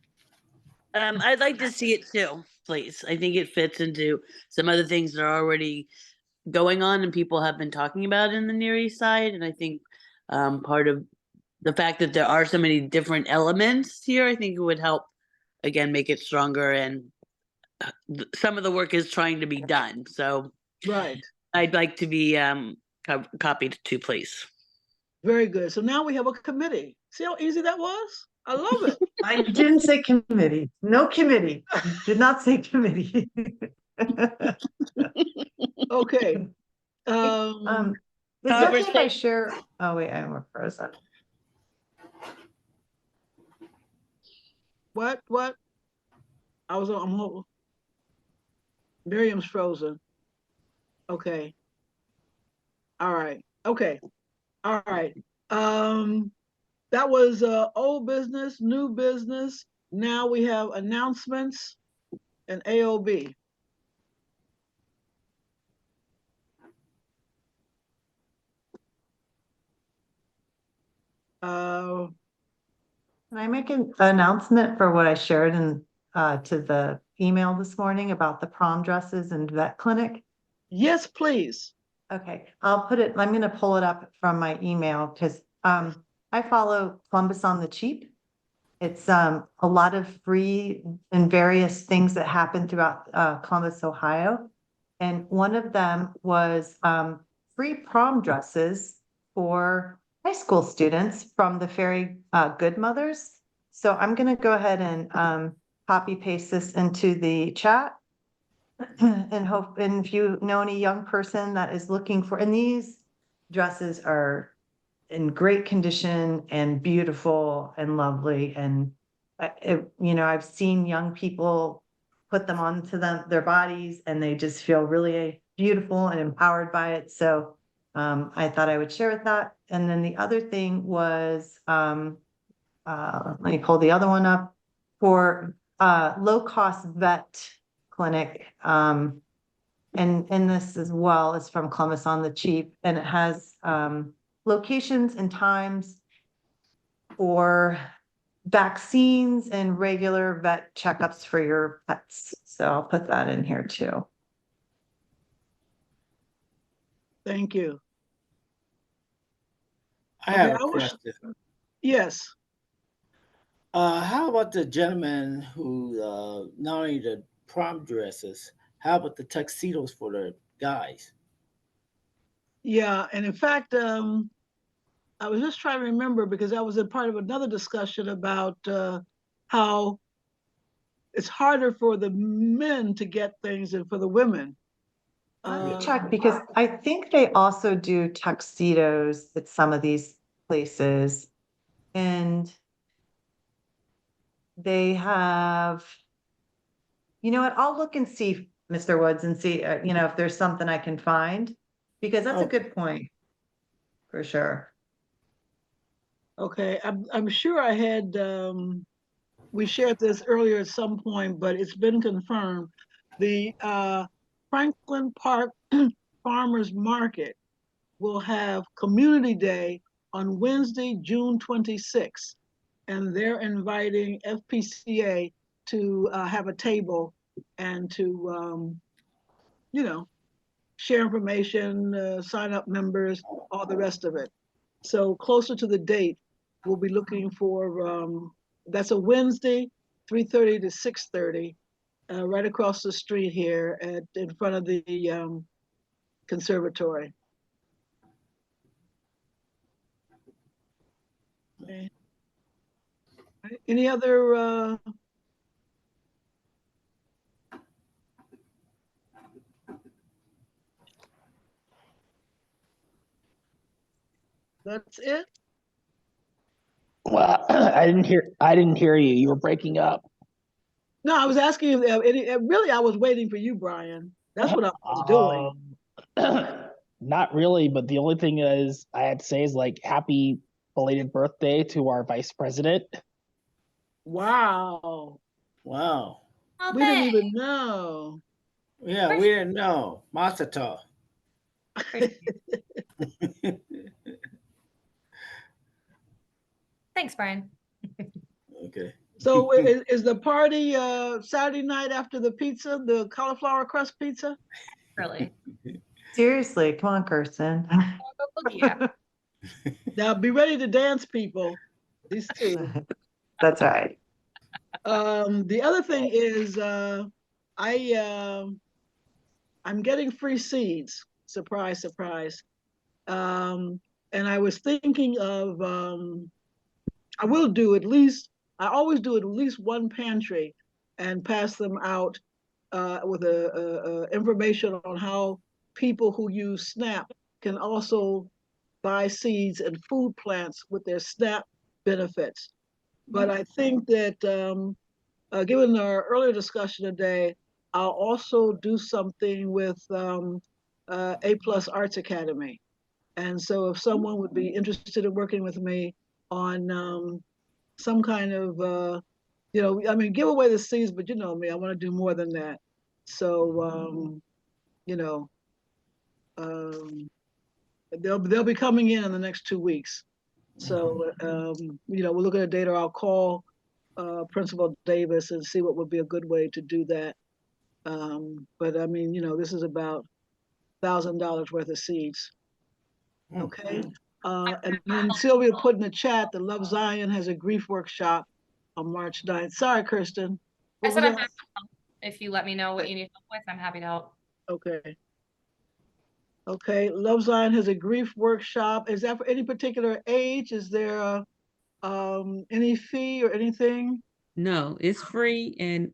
I'd like to see it too, please. I think it fits into some other things that are already going on and people have been talking about in the Near East Side. And I think part of the fact that there are so many different elements here, I think it would help, again, make it stronger. And some of the work is trying to be done. So right, I'd like to be copied too, please. Very good. So now we have a committee. See how easy that was? I love it. I didn't say committee. No committee. Did not say committee. Okay. Is it okay if I share? Oh wait, I'm frozen. What? I'm Miriam's frozen. Okay. All right. Okay. All right. That was old business, new business. Now we have announcements and AOB. Can I make an announcement for what I shared to the email this morning about the prom dresses and vet clinic? Yes, please. Okay, I'll put it, I'm going to pull it up from my email because I follow Columbus on the Cheap. It's a lot of free and various things that happen throughout Columbus, Ohio. And one of them was free prom dresses for high school students from the Fairy Good Mothers. So I'm going to go ahead and copy paste this into the chat and hope, and if you know any young person that is looking for, and these dresses are in great condition and beautiful and lovely. And I've seen young people put them onto their bodies and they just feel really beautiful and empowered by it. So I thought I would share with that. And then the other thing was, let me pull the other one up for low-cost vet clinic. And this as well is from Columbus on the Cheap, and it has locations and times for vaccines and regular vet checkups for your pets. So I'll put that in here too. Thank you. I have a question. Yes. How about the gentleman who not only the prom dresses, how about the tuxedos for the guys? Yeah, and in fact, I was just trying to remember because I was a part of another discussion about how it's harder for the men to get things than for the women. Let me check because I think they also do tuxedos at some of these places. And they have, you know what, I'll look and see, Mr. Woods, and see, if there's something I can find, because that's a good point. For sure. Okay, I'm sure I had, we shared this earlier at some point, but it's been confirmed. The Franklin Park Farmers Market will have Community Day on Wednesday, June 26th. And they're inviting FPCA to have a table and to, share information, sign up members, all the rest of it. So closer to the date, we'll be looking for, that's a Wednesday, 3:30 to 6:30, right across the street here in front of the conservatory. Okay. Any other that's it? Well, I didn't hear you. You were breaking up. No, I was asking if any, really, I was waiting for you, Brian. That's what I was doing. Not really, but the only thing is I had to say is like happy belated birthday to our vice president. Wow. Wow. We didn't even know. Yeah, we didn't know. Masata. Thanks, Brian. Okay. So is the party Saturday night after the pizza, the cauliflower crust pizza? Really? Seriously, come on, Kirsten. Yeah. Now be ready to dance, people. These two. That's right. The other thing is I'm getting free seeds. Surprise, surprise. And I was thinking of I always do at least one pantry and pass them out with information on how people who use SNAP can also buy seeds and food plants with their SNAP benefits. But I think that given our earlier discussion today, I'll also do something with A+ Arts Academy. And so if someone would be interested in working with me on some kind of, give away the seeds, but you know me, I want to do more than that. So, they'll be coming in the next 2 weeks. So, we'll look at a date, or I'll call Principal Davis and see what would be a good way to do that. But I mean, this is about $1,000 worth of seeds. Okay. And then Sylvia put in the chat that Love Zion has a grief workshop on March 9th. Sorry, Kirsten. I said I'm happy to help. If you let me know what you need help with, I'm happy to help. Okay. Okay, Love Zion has a grief workshop. Is that for any particular age? Is there any fee or anything? No, it's free and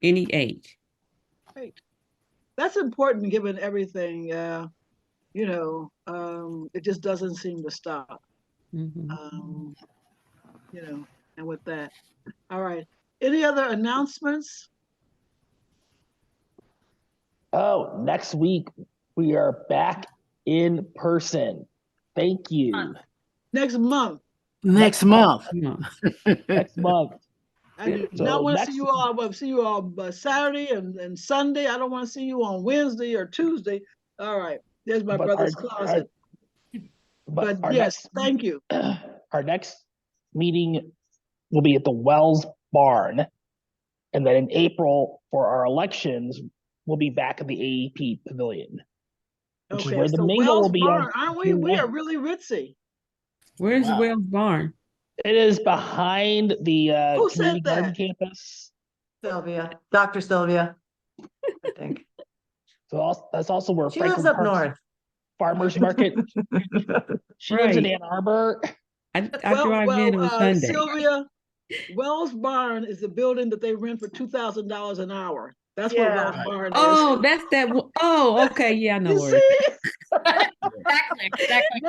any age. Great. That's important given everything. It just doesn't seem to stop. Mm-hmm. And with that. All right. Any other announcements? Oh, next week we are back in person. Thank you. Next month. Next month. Next month. I do not want to see you all. I want to see you all Saturday and Sunday. I don't want to see you on Wednesday or Tuesday. All right. There's my brother's closet. But yes, thank you. Our next meeting will be at the Wells Barn. And then in April for our elections, we'll be back at the AEP Pavilion. Which is where the Mingle will be Barn, aren't we? We are really ritzy. Where's Wells Barn? It is behind the community garden campus. Sylvia, Dr. Sylvia, I think. So that's also where she lives up north. Farmers Market. She lives in Ann Arbor. I drive in on Sunday. Sylvia, Wells Barn is the building that they rent for $2,000 an hour. That's Yeah. what Wells Barn is. Oh, that's that. Oh, okay. Yeah, I know You where. see? Exactly.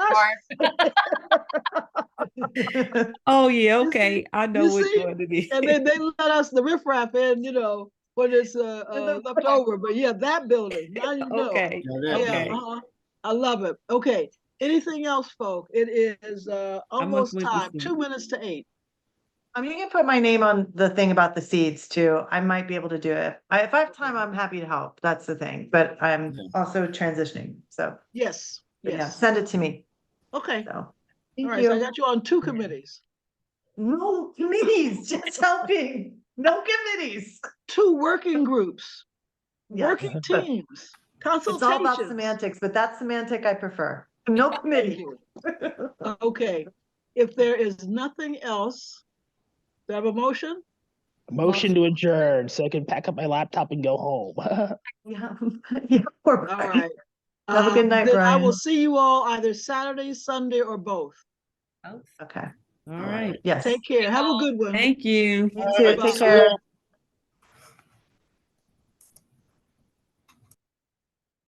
Oh, yeah. You Okay. see? I know You which see? one it is. And then they let us the riffraff in, you know, when it's left over. But yeah, that building. Now you know. Okay. Okay. I love it. Okay. Anything else, folk? It is almost went to time. sleep. 2 minutes to 8. You can put my name on the thing about the seeds too. I might be able to do it. If I have time, I'm happy to help. That's the thing. But I'm also transitioning. So Yes. but Yes. yeah, send it to me. Okay. So All thank right. you. So I got you on 2 committees. No committees, just helping. No committees. 2 working groups. Yes. Working teams. Consultations. It's all about semantics, but that semantic I prefer. No committee. Okay. If there is nothing else, do I have a motion? Motion to adjourn so I can pack up my laptop and go home. Yeah. All right. Have a good night, then I Brian. will see you all either Saturday, Sunday, or both. Okay. All right. Yes. Take care. Have a good one. Thank you. You too. Take care.